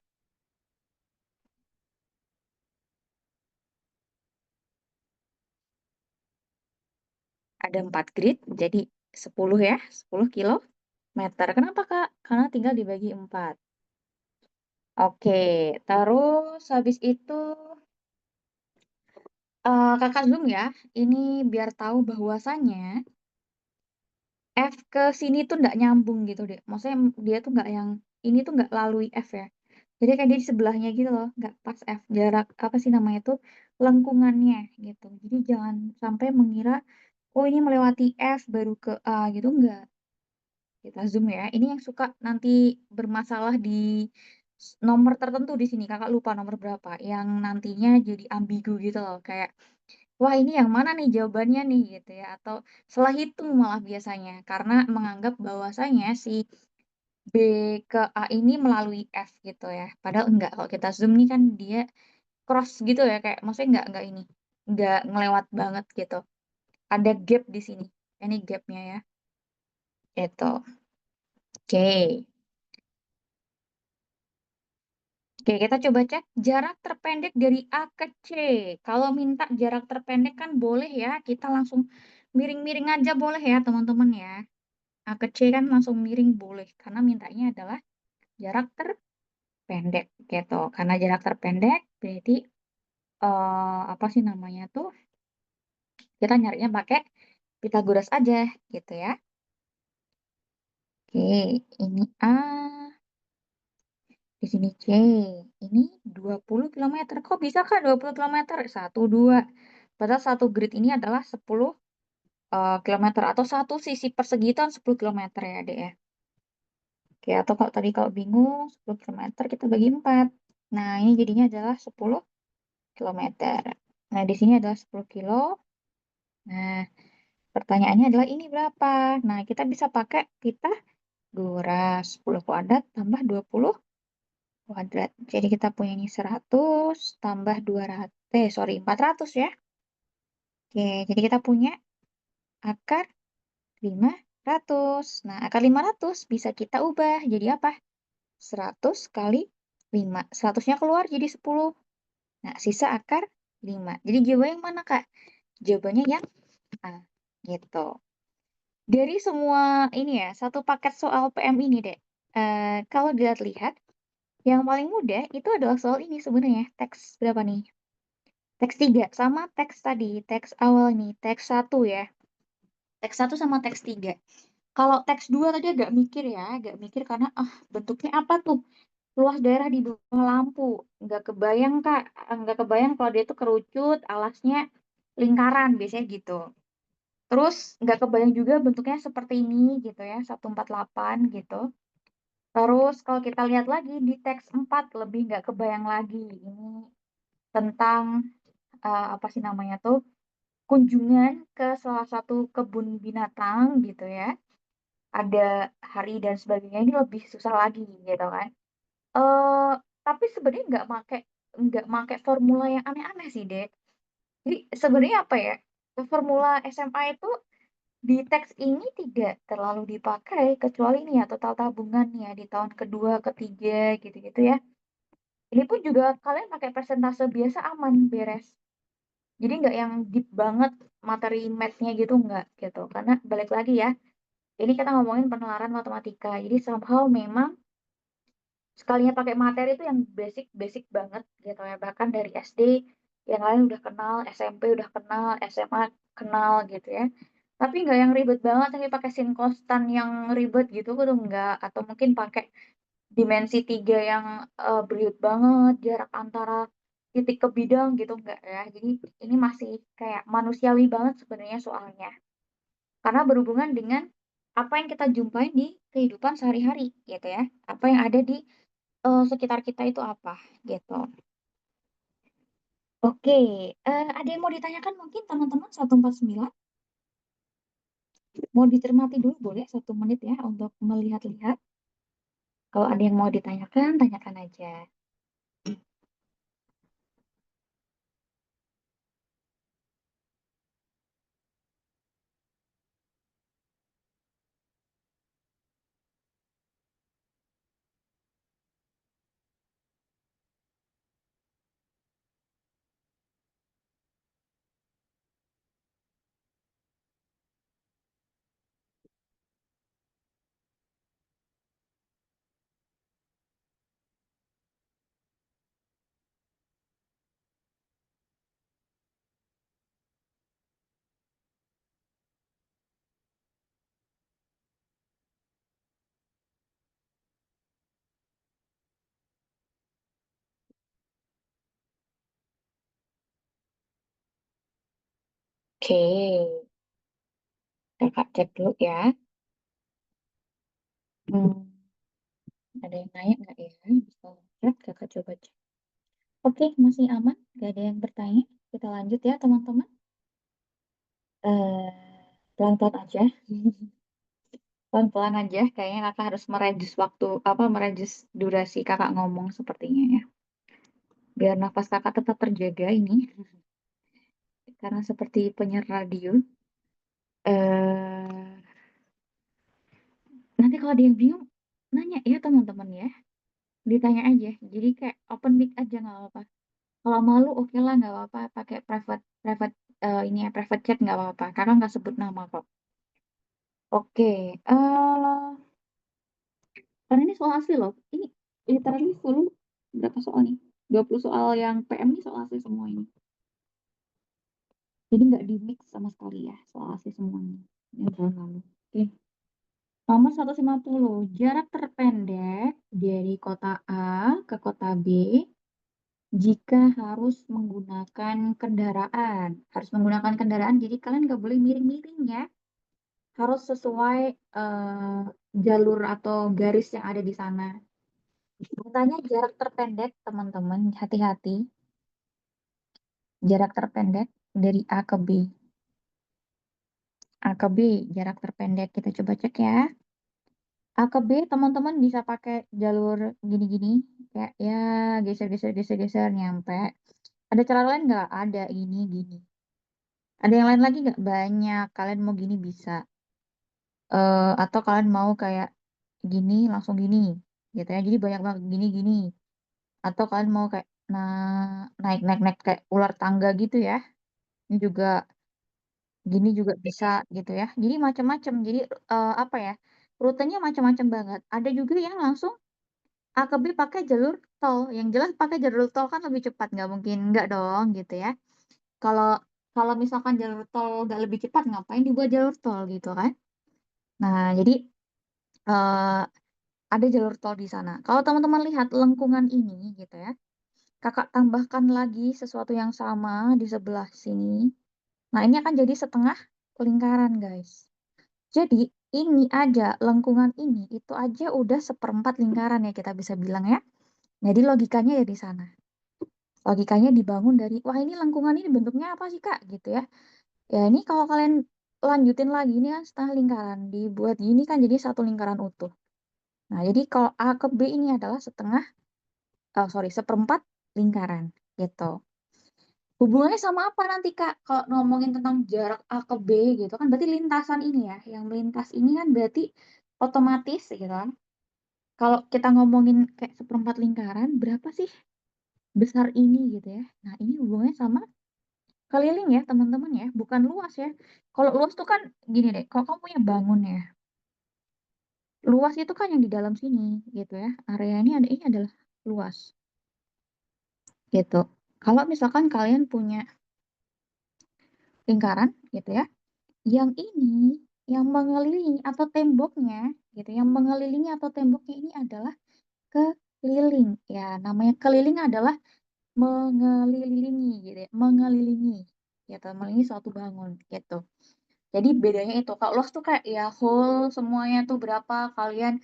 Ada 4 grid, jadi 10 ya, 10 kilometer. Kenapa, Kak? Karena tinggal dibagi 4. Oke, terus habis itu Kakak zoom ya. Ini biar tahu bahwasannya F ke sini tuh nggak nyambung gitu deh. Maksudnya dia tuh nggak yang ini tuh nggak lalui F ya. Jadi kayak dia di sebelahnya gitu loh, nggak pas F. Jarak apa sih namanya tuh lengkungannya gitu. Jadi jangan sampai mengira oh ini melewati F baru ke A gitu nggak. Kita zoom ya. Ini yang suka nanti bermasalah di nomor tertentu di sini. Kakak lupa nomor berapa. Yang nantinya jadi ambigu gitu loh. Kayak wah ini yang mana nih jawabannya nih gitu ya, atau salah hitung malah biasanya karena menganggap bahwasanya si B ke A ini melalui F gitu ya, padahal enggak. Kalau kita zoom nih kan dia cross gitu ya, kayak maksudnya enggak ini enggak ngelewat banget gitu, ada gap di sini. Ini gapnya ya, itu. Oke. Oke, kita coba cek jarak terpendek dari A ke C. Kalau minta jarak terpendek kan boleh ya, kita langsung miring-miring aja boleh ya teman-teman ya. A ke C kan langsung miring boleh, karena mintanya adalah jarak terpendek gitu. Karena jarak terpendek berarti apa sih namanya tuh? Kita nyarinya pakai Pitagoras aja gitu ya. Oke, ini A, di sini C. Ini 20 kilometer. Kok bisa Kak 20 kilometer? Satu, dua. Padahal satu grid ini adalah 10 kilometer atau satu sisi persegi itu kan 10 kilometer ya, Dek ya. Oke, atau kalau tadi kalau bingung 10 kilometer kita bagi 4. Nah, ini jadinya adalah 10 kilometer. Nah, di sini adalah 10 kilo. Nah, pertanyaannya adalah ini berapa? Nah, kita bisa pakai pita Gora 10 kuadrat tambah 20 kuadrat. Jadi kita punya ini 100 tambah 200. Sorry, 400 ya. Oke, jadi kita punya akar 500. Nah, akar 500 bisa kita ubah jadi apa? 100 kali 5. 100-nya keluar jadi 10. Nah, sisa akar 5. Jadi jawabannya yang mana, Kak? Jawabannya yang A. Gitu. Dari semua ini ya, satu paket soal PM ini, Dek. Kalau dilihat-lihat, yang paling mudah itu adalah soal ini sebenarnya. Teks berapa nih? Teks 3 sama teks tadi, teks awal nih, teks 1 ya. Teks 1 sama teks 3. Kalau teks 2 tadi agak mikir ya, agak mikir karena bentuknya apa tuh? Luas daerah di bawah lampu. Nggak kebayang, Kak. Nggak kebayang kalau dia tuh kerucut, alasnya lingkaran, biasanya gitu. Terus nggak kebayang juga bentuknya seperti ini gitu ya, 148 gitu. Terus kalau kita lihat lagi di teks 4 lebih nggak kebayang lagi. Ini tentang apa sih namanya tuh? Kunjungan ke salah satu kebun binatang gitu ya. Ada hari dan sebagainya ini lebih susah lagi gitu kan. Eh tapi sebenarnya nggak make formula yang aneh-aneh sih, Dek. Jadi sebenarnya apa ya? Formula SMA itu di teks ini tidak terlalu dipakai kecuali ini ya total tabungan ya di tahun kedua, ketiga gitu-gitu ya. Ini pun juga kalian pakai persentase biasa aman beres. Jadi nggak yang deep banget materi math-nya gitu nggak gitu. Karena balik lagi ya, ini kita ngomongin penalaran matematika. Jadi somehow memang sekalinya pakai materi itu yang basic-basic banget gitu ya. Bahkan dari SD yang lain udah kenal, SMP udah kenal, SMA kenal gitu ya. Tapi nggak yang ribet banget, tapi pakai sin kostan yang ribet gitu tuh enggak. Atau mungkin pakai dimensi tiga yang berliut banget, jarak antara titik ke bidang gitu enggak ya. Jadi ini masih kayak manusiawi banget sebenarnya soalnya. Karena berhubungan dengan apa yang kita jumpai di kehidupan sehari-hari gitu ya. Apa yang ada di sekitar kita itu apa gitu. Oke, ada yang mau ditanyakan mungkin teman-teman 149? Mau dicermati dulu boleh 1 menit ya untuk melihat-lihat. Kalau ada yang mau ditanyakan, tanyakan aja. Oke, kakak cek dulu ya. Hmm, ada yang nanya nggak ya? Bisa cek, kakak coba cek. Oke, masih aman, nggak ada yang bertanya. Kita lanjut ya teman-teman. Eh, Pelan-pelan aja. Pelan-pelan aja, kayaknya kakak harus mereduce waktu, apa, mereduce durasi kakak ngomong sepertinya ya. Biar nafas kakak tetap terjaga ini, karena seperti penyiar radio. eh Nanti kalau ada yang bingung, nanya ya teman-teman ya. Ditanya aja. Jadi kayak open mic aja nggak apa-apa. Kalau malu oke lah nggak apa-apa. Pakai private private ini ya private chat nggak apa-apa. Karena nggak sebut nama kok. Oke. Karena ini soal asli loh. Ini literally full berapa soal nih? 20 soal yang PM ini soal asli semua ini. Jadi nggak di mix sama sekali ya soal asli semuanya. Ini bulan lalu. Oke. Nomor 150, jarak terpendek dari kota A ke kota B jika harus menggunakan kendaraan. Harus menggunakan kendaraan, jadi kalian nggak boleh miring-miring ya. Harus sesuai jalur atau garis yang ada di sana. Mintanya jarak terpendek, teman-teman. Hati-hati. Jarak terpendek dari A ke B. A ke B, jarak terpendek. Kita coba cek ya. A ke B teman-teman bisa pakai jalur gini-gini kayak ya geser-geser geser-geser nyampe. Ada cara lain nggak? Ada ini gini. Ada yang lain lagi nggak? Banyak. Kalian mau gini bisa. Atau kalian mau kayak gini langsung gini gitu ya. Jadi banyak banget gini-gini. Atau kalian mau kayak naik-naik-naik kayak ular tangga gitu ya. Ini juga gini juga bisa gitu ya. Jadi macam-macam. Jadi apa ya? Rutenya macam-macam banget. Ada juga yang langsung A ke B pakai jalur tol. Yang jelas pakai jalur tol kan lebih cepat, nggak mungkin nggak dong gitu ya. Kalau kalau misalkan jalur tol nggak lebih cepat, ngapain dibuat jalur tol gitu kan? Nah, jadi eh, ada jalur tol di sana. Kalau teman-teman lihat lengkungan ini gitu ya, kakak tambahkan lagi sesuatu yang sama di sebelah sini. Nah, ini akan jadi setengah lingkaran, guys. Jadi, ini aja, lengkungan ini, itu aja udah seperempat lingkaran ya kita bisa bilang ya. Jadi logikanya ya di sana. Logikanya dibangun dari, wah ini lengkungan ini bentuknya apa sih Kak? Gitu ya. Ya ini kalau kalian lanjutin lagi, ini kan setengah lingkaran. Dibuat gini kan jadi satu lingkaran utuh. Nah, jadi kalau A ke B ini adalah seperempat lingkaran. Gitu. Hubungannya sama apa nanti Kak? Kalau ngomongin tentang jarak A ke B gitu kan berarti lintasan ini ya. Yang melintas ini kan berarti otomatis gitu kan. Kalau kita ngomongin kayak seperempat lingkaran, berapa sih besar ini gitu ya. Nah, ini hubungannya sama keliling ya teman-teman ya, bukan luas ya. Kalau luas tuh kan gini deh, kalau kamu punya bangun ya, luas itu kan yang di dalam sini gitu ya. Area ini adalah luas gitu. Kalau misalkan kalian punya lingkaran gitu ya, yang ini yang mengelilingi atau temboknya gitu, yang mengelilingi atau temboknya ini adalah keliling. Ya, namanya keliling adalah mengelilingi gitu ya, mengelilingi gitu, mengelilingi suatu bangun gitu. Jadi bedanya itu, kalau luas tuh kayak ya whole semuanya tuh berapa kalian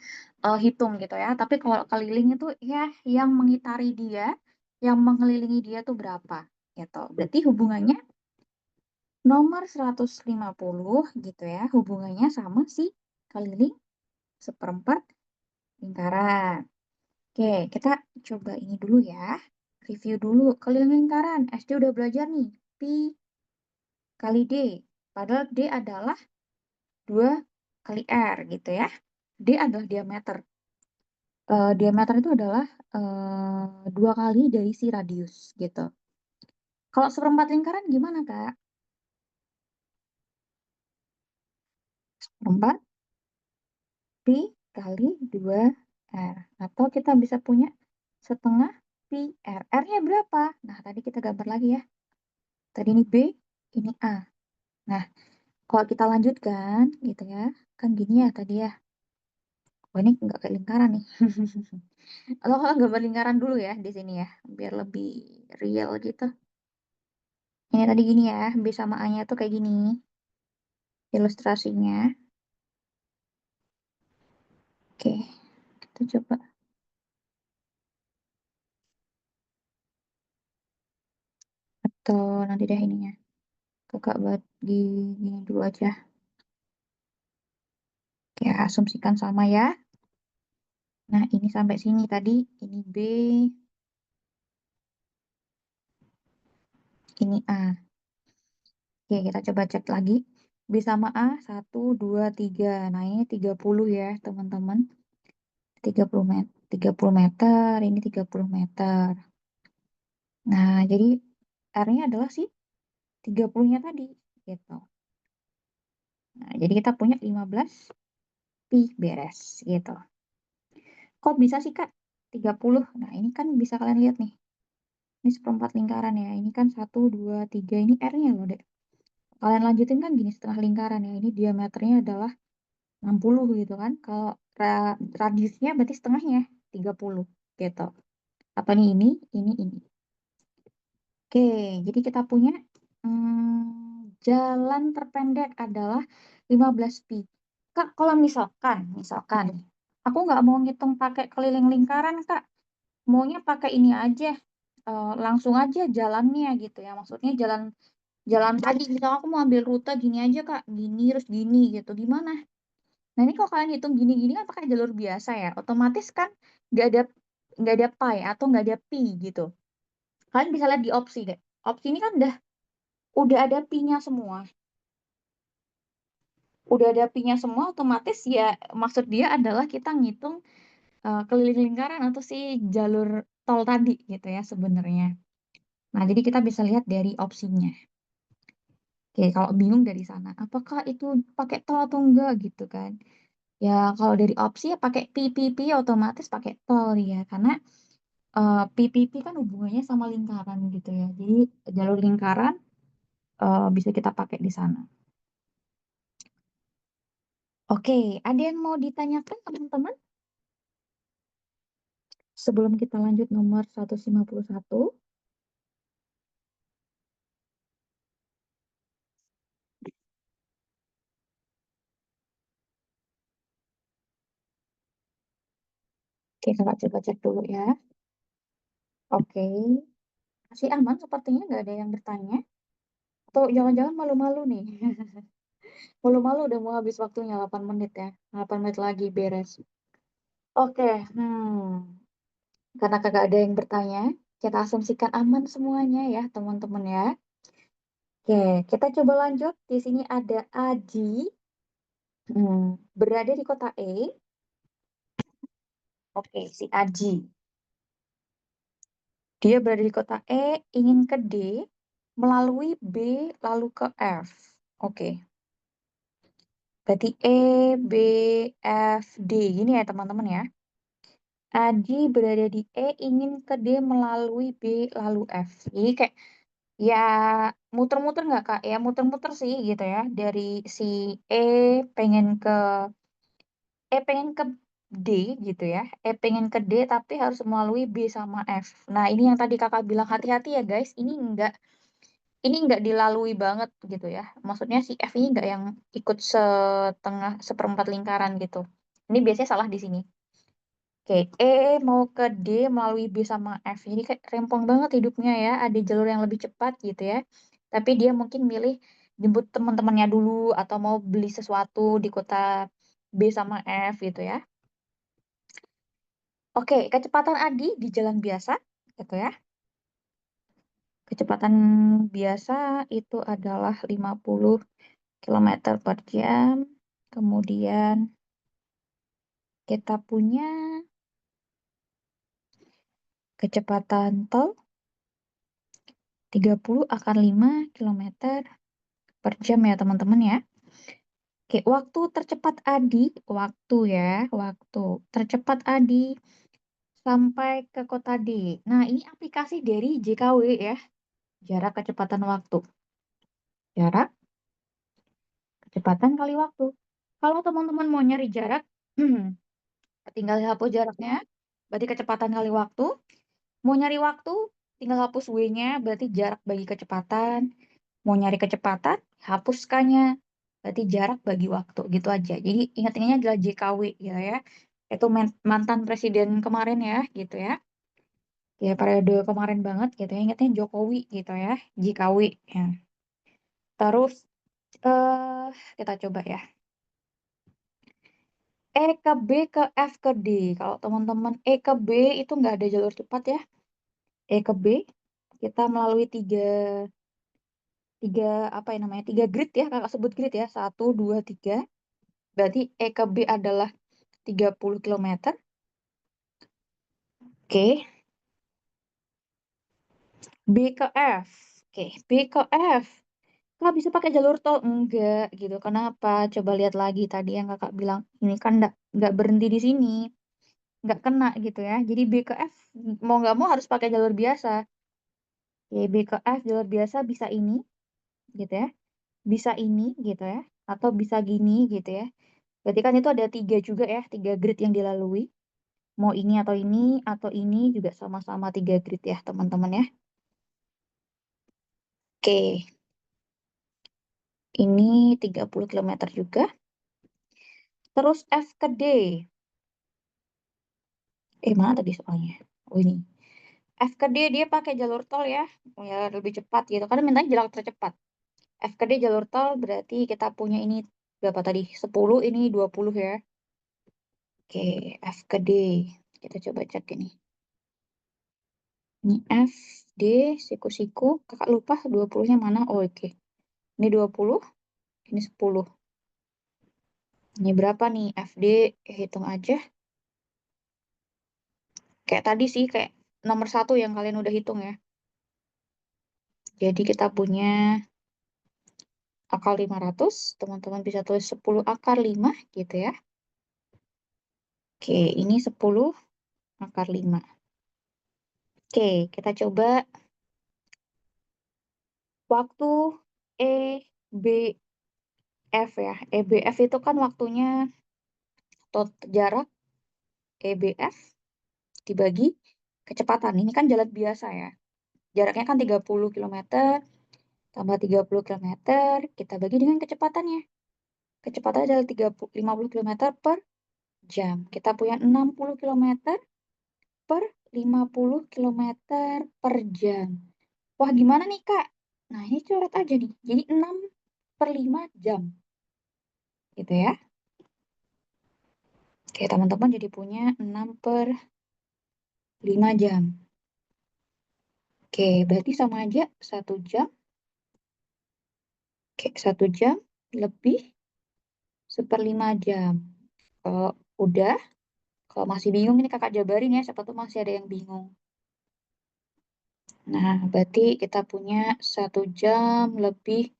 hitung gitu ya. Tapi kalau keliling itu ya yang mengitari dia, yang mengelilingi dia tuh berapa gitu. Berarti hubungannya nomor 150 gitu ya. Hubungannya sama si keliling seperempat lingkaran. Oke, kita coba ini dulu ya. Review dulu keliling lingkaran. SD udah belajar nih. Pi kali D. Padahal D adalah 2 kali R gitu ya. D adalah diameter. Diameter itu adalah 2 kali dari si radius gitu. Kalau seperempat lingkaran gimana, Kak? Seperempat pi kali 2 R. Atau kita bisa punya setengah pi R. R-nya berapa? Nah, tadi kita gambar lagi ya. Tadi ini B, ini A. Nah, kalau kita lanjutkan gitu ya, kan gini ya tadi ya. Oh, ini nggak kayak lingkaran nih. Atau kalau gambar lingkaran dulu ya di sini ya, biar lebih real gitu. Ini tadi gini ya, B sama A-nya tuh kayak gini ilustrasinya. Oke, kita coba. Atau nanti deh ininya. Kakak buat di gini dulu aja. Oke, asumsikan sama ya. Nah, ini sampai sini tadi. Ini B, ini A. Oke, kita coba cek lagi. B sama A, 1, 2, 3. Nah, ini 30 ya, teman-teman. 30 meter. 30 meter, ini 30 meter. Nah, jadi R-nya adalah si 30-nya tadi. Gitu. Nah, jadi kita punya 15 pi beres. Gitu. Kok bisa sih, Kak? 30. Nah, ini kan bisa kalian lihat nih. Ini seperempat lingkaran ya. Ini kan 1, 2, 3. Ini R-nya loh, Dek. Kalian lanjutin kan gini setengah lingkaran ya. Ini diameternya adalah 60 gitu kan. Kalau radiusnya berarti setengahnya 30 gitu. Apa nih ini. Oke, jadi kita punya jalan terpendek adalah 15 pi. Kak, kalau misalkan, aku nggak mau ngitung pakai keliling lingkaran, Kak. Maunya pakai ini aja, langsung aja jalannya gitu ya. Maksudnya jalan jalan tadi, misal aku mau ambil rute gini aja, Kak. Gini, terus gini gitu. Gimana? Nah, ini kalau kalian hitung gini-gini kan pakai jalur biasa ya. Otomatis kan nggak ada nggak ada pi atau nggak ada pi gitu. Kalian bisa lihat di opsi deh. Opsi ini kan udah udah ada pi-nya semua. Udah ada pi-nya semua, otomatis ya maksud dia adalah kita ngitung, keliling lingkaran atau si jalur tol tadi gitu ya sebenarnya. Nah, jadi kita bisa lihat dari opsinya. Oke, kalau bingung dari sana, apakah itu pakai tol atau enggak gitu kan. Ya kalau dari opsi ya pakai pi otomatis pakai tol ya, karena pi kan hubungannya sama lingkaran gitu ya. Jadi jalur lingkaran bisa kita pakai di sana. Oke, ada yang mau ditanyakan teman-teman? Sebelum kita lanjut nomor 151. Oke, kakak coba cek dulu ya. Oke, masih aman sepertinya nggak ada yang bertanya. Atau jangan-jangan malu-malu nih. Malu-malu udah mau habis waktunya 8 menit ya. 8 menit lagi beres. Oke, karena kagak ada yang bertanya, kita asumsikan aman semuanya ya teman-teman ya. Oke, kita coba lanjut. Di sini ada Aji, berada di kota E. Oke, si Aji. Dia berada di kota E, ingin ke D, melalui B, lalu ke F. Oke, berarti E, B, F, D. Gini ya teman-teman ya. Aji berada di E, ingin ke D melalui B, lalu F. Jadi kayak ya muter-muter nggak Kak? Ya muter-muter sih gitu ya. Dari si E pengen ke pengen ke D gitu ya. Pengen ke D tapi harus melalui B sama F. Nah, ini yang tadi Kakak bilang hati-hati ya guys. Ini enggak dilalui banget gitu ya. Maksudnya si F ini enggak yang ikut setengah seperempat lingkaran gitu. Ini biasanya salah di sini. Oke, mau ke D melalui B sama F. Jadi kayak rempong banget hidupnya ya. Ada jalur yang lebih cepat gitu ya. Tapi dia mungkin milih jemput teman-temannya dulu atau mau beli sesuatu di kota B sama F gitu ya. Oke, kecepatan Adi di jalan biasa gitu ya. Kecepatan biasa itu adalah 50 km per jam. Kemudian kita punya kecepatan tol 30/5 km per jam ya teman-teman ya. Oke, waktu tercepat Adi, waktu ya, waktu tercepat Adi sampai ke kota D. Nah, ini aplikasi dari JKW ya, jarak kecepatan waktu. Jarak kecepatan kali waktu. Kalau teman-teman mau nyari jarak, tinggal hapus jaraknya, berarti kecepatan kali waktu. Mau nyari waktu, tinggal hapus W-nya, berarti jarak bagi kecepatan. Mau nyari kecepatan, hapus K-nya, berarti jarak bagi waktu, gitu aja. Jadi ingat-ingatnya adalah JKW gitu ya. Itu mantan presiden kemarin ya, gitu ya. Ya, periode kemarin banget gitu ya. Ingatnya Jokowi gitu ya, JKW. Ya. Terus, eh kita coba ya. E ke B ke F ke D. Kalau teman-teman E ke B itu nggak ada jalur cepat ya. E ke B kita melalui tiga apa ya namanya, tiga grid ya, kakak sebut grid ya, 1 2 3. Berarti E ke B adalah 30 km. Oke, B ke F. Oke, B ke F. Kak bisa pakai jalur tol enggak gitu, kenapa? Coba lihat lagi tadi yang kakak bilang ini kan nggak berhenti di sini, nggak kena gitu ya. Jadi B ke F mau nggak mau harus pakai jalur biasa. Oke, B ke F jalur biasa bisa ini gitu ya, bisa ini gitu ya, atau bisa gini gitu ya. Berarti kan itu ada tiga juga ya, tiga grid yang dilalui. Mau ini atau ini juga sama-sama tiga grid ya teman-teman ya. Oke, ini 30 km juga. Terus F ke D. Mana tadi soalnya? Oh ini. F ke D dia pakai jalur tol ya. Ya lebih cepat gitu. Karena mintanya jalur tercepat. F ke D jalur tol berarti kita punya ini berapa tadi? 10, ini 20 ya. Oke, F ke D. Kita coba cek ini. Ini F. D, siku-siku. Kakak lupa 20-nya mana? Oh, oke. Ini 20, ini 10. Ini berapa nih? FD, hitung aja. Kayak tadi sih, kayak nomor satu yang kalian udah hitung ya. Jadi kita punya akar 500. Teman-teman bisa tulis 10 akar 5 gitu ya. Oke, ini 10 akar 5. Oke, kita coba waktu E, B, F ya. E, B, F itu kan waktunya jarak E, B, F dibagi kecepatan. Ini kan jalan biasa ya. Jaraknya kan 30 kilometer tambah 30 kilometer, kita bagi dengan kecepatannya. Kecepatannya adalah 50 kilometer per jam. Kita punya 60 kilometer per 50 kilometer per jam. Wah, gimana nih, Kak? Nah, ini coret aja nih. Jadi 6 per 5 jam. Gitu ya. Oke, teman-teman jadi punya 6 per 5 jam. Oke, berarti sama aja 1 jam. Oke, 1 jam lebih 1/5 jam. Kalau udah, kalau masih bingung ini kakak jabarin ya, siapa tuh masih ada yang bingung. Nah, berarti kita punya 1 jam lebih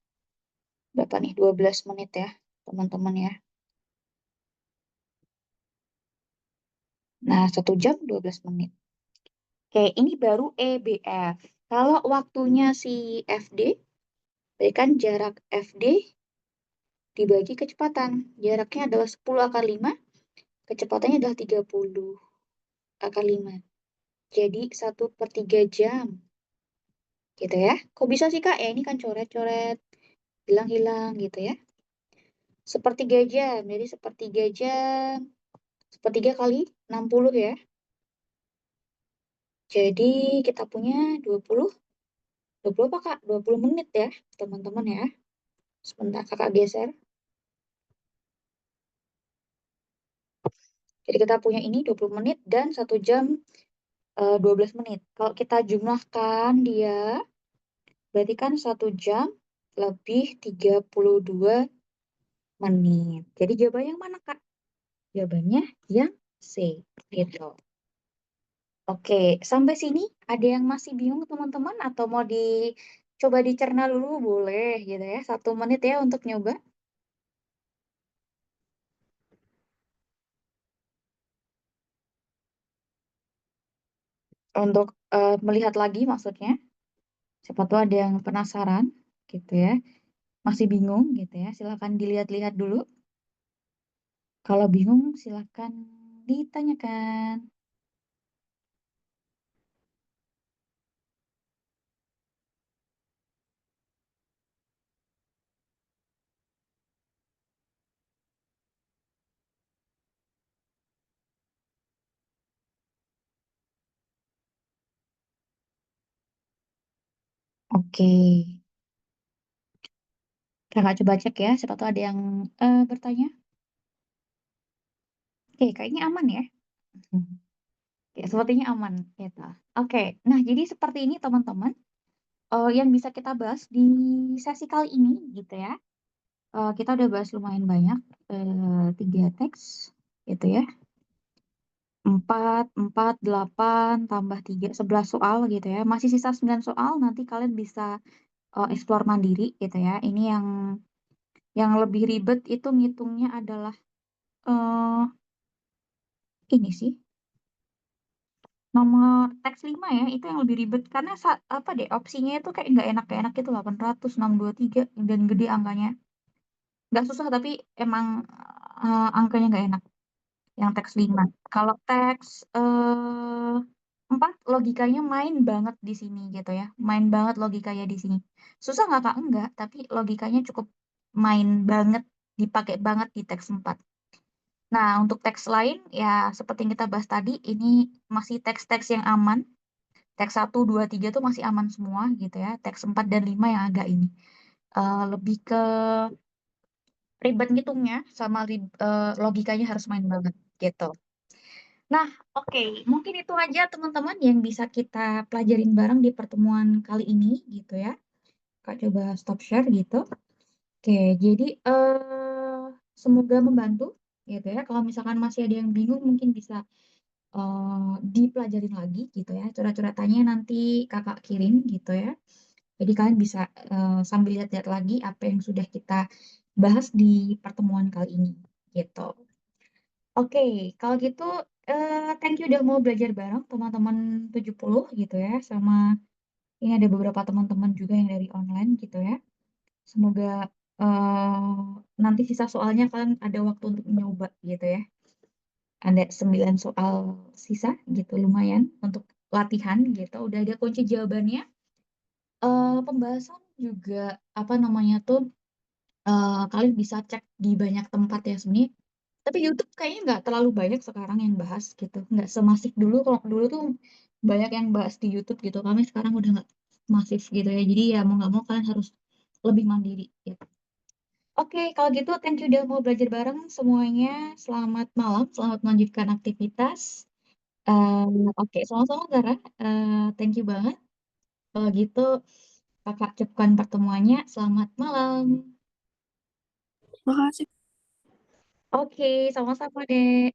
berapa nih? 12 menit ya, teman-teman ya. Nah, 1 jam 12 menit. Oke, ini baru EBF. Kalau waktunya si FD, berarti kan jarak FD dibagi kecepatan. Jaraknya adalah 10 akar 5, kecepatannya adalah 30 akar 5. Jadi 1/3 jam. Gitu ya. Kok bisa sih, Kak? Ya, ini kan coret-coret, hilang-hilang gitu ya. 1/3 jam. Jadi 1/3 jam. 1/3 kali 60 ya. Jadi kita punya 20. 20 apa, Kak? 20 menit ya, teman-teman ya. Sebentar kakak geser. Jadi kita punya ini 20 menit dan 1 jam 12 menit. Kalau kita jumlahkan dia, berarti kan 1 jam lebih 32 menit. Jadi jawabannya yang mana, Kak? Jawabannya yang C. Gitu. Oke, sampai sini ada yang masih bingung teman-teman atau mau dicoba dicerna dulu boleh gitu ya. 1 menit ya untuk nyoba. Untuk melihat lagi maksudnya. Siapa tahu ada yang penasaran gitu ya. Masih bingung gitu ya. Silakan dilihat-lihat dulu. Kalau bingung silakan ditanyakan. Oke. Kakak coba cek ya. Siapa tahu ada yang bertanya. Oke, kayaknya aman ya. Ya, sepertinya aman gitu. Oke, nah jadi seperti ini teman-teman. Yang bisa kita bahas di sesi kali ini gitu ya. Kita udah bahas lumayan banyak. 3 teks gitu ya. 4, 4, 8, tambah 3, 11 soal gitu ya. Masih sisa 9 soal, nanti kalian bisa explore mandiri gitu ya. Ini yang lebih ribet itu ngitungnya adalah eh ini sih. Nomor teks 5 ya, itu yang lebih ribet. Karena apa deh, opsinya itu kayak nggak enak gitu, 800, 623, dan gede angkanya. Nggak susah, tapi emang angkanya nggak enak. Yang teks 5. Kalau teks 4 logikanya main banget di sini gitu ya. Main banget logikanya di sini. Susah nggak, Kak? Enggak, tapi logikanya cukup main banget, dipakai banget di teks 4. Nah, untuk teks lain ya seperti yang kita bahas tadi, ini masih teks-teks yang aman. Teks 1, 2, 3 tuh masih aman semua gitu ya. Teks 4 dan 5 yang agak ini. Lebih ke ribet ngitungnya sama logikanya harus main banget gitu. Nah, oke, mungkin itu aja teman-teman yang bisa kita pelajarin bareng di pertemuan kali ini gitu ya. Kak coba stop share gitu. Oke, jadi semoga membantu gitu ya. Kalau misalkan masih ada yang bingung mungkin bisa dipelajarin lagi gitu ya. Coret-coretannya nanti kakak kirim gitu ya. Jadi kalian bisa sambil lihat-lihat lagi apa yang sudah kita bahas di pertemuan kali ini gitu. Oke, kalau gitu thank you udah mau belajar bareng teman-teman 70 gitu ya. Sama ini ada beberapa teman-teman juga yang dari online gitu ya. Semoga nanti sisa soalnya kalian ada waktu untuk nyoba gitu ya. Ada 9 soal sisa gitu, lumayan untuk latihan gitu. Udah ada kunci jawabannya. Pembahasan juga apa namanya tuh kalian bisa cek di banyak tempat ya sebenarnya. Tapi YouTube kayaknya nggak terlalu banyak sekarang yang bahas gitu. Nggak semasif dulu. Kalau dulu tuh banyak yang bahas di YouTube gitu. Kami sekarang udah nggak masif gitu ya. Jadi ya mau nggak mau kalian harus lebih mandiri gitu. Oke, kalau gitu thank you udah mau belajar bareng semuanya. Selamat malam, selamat melanjutkan aktivitas. Oke, sama-sama Zara. Thank you banget. Kalau gitu kakak cukupkan pertemuannya. Selamat malam. Makasih. Oke, sama-sama deh.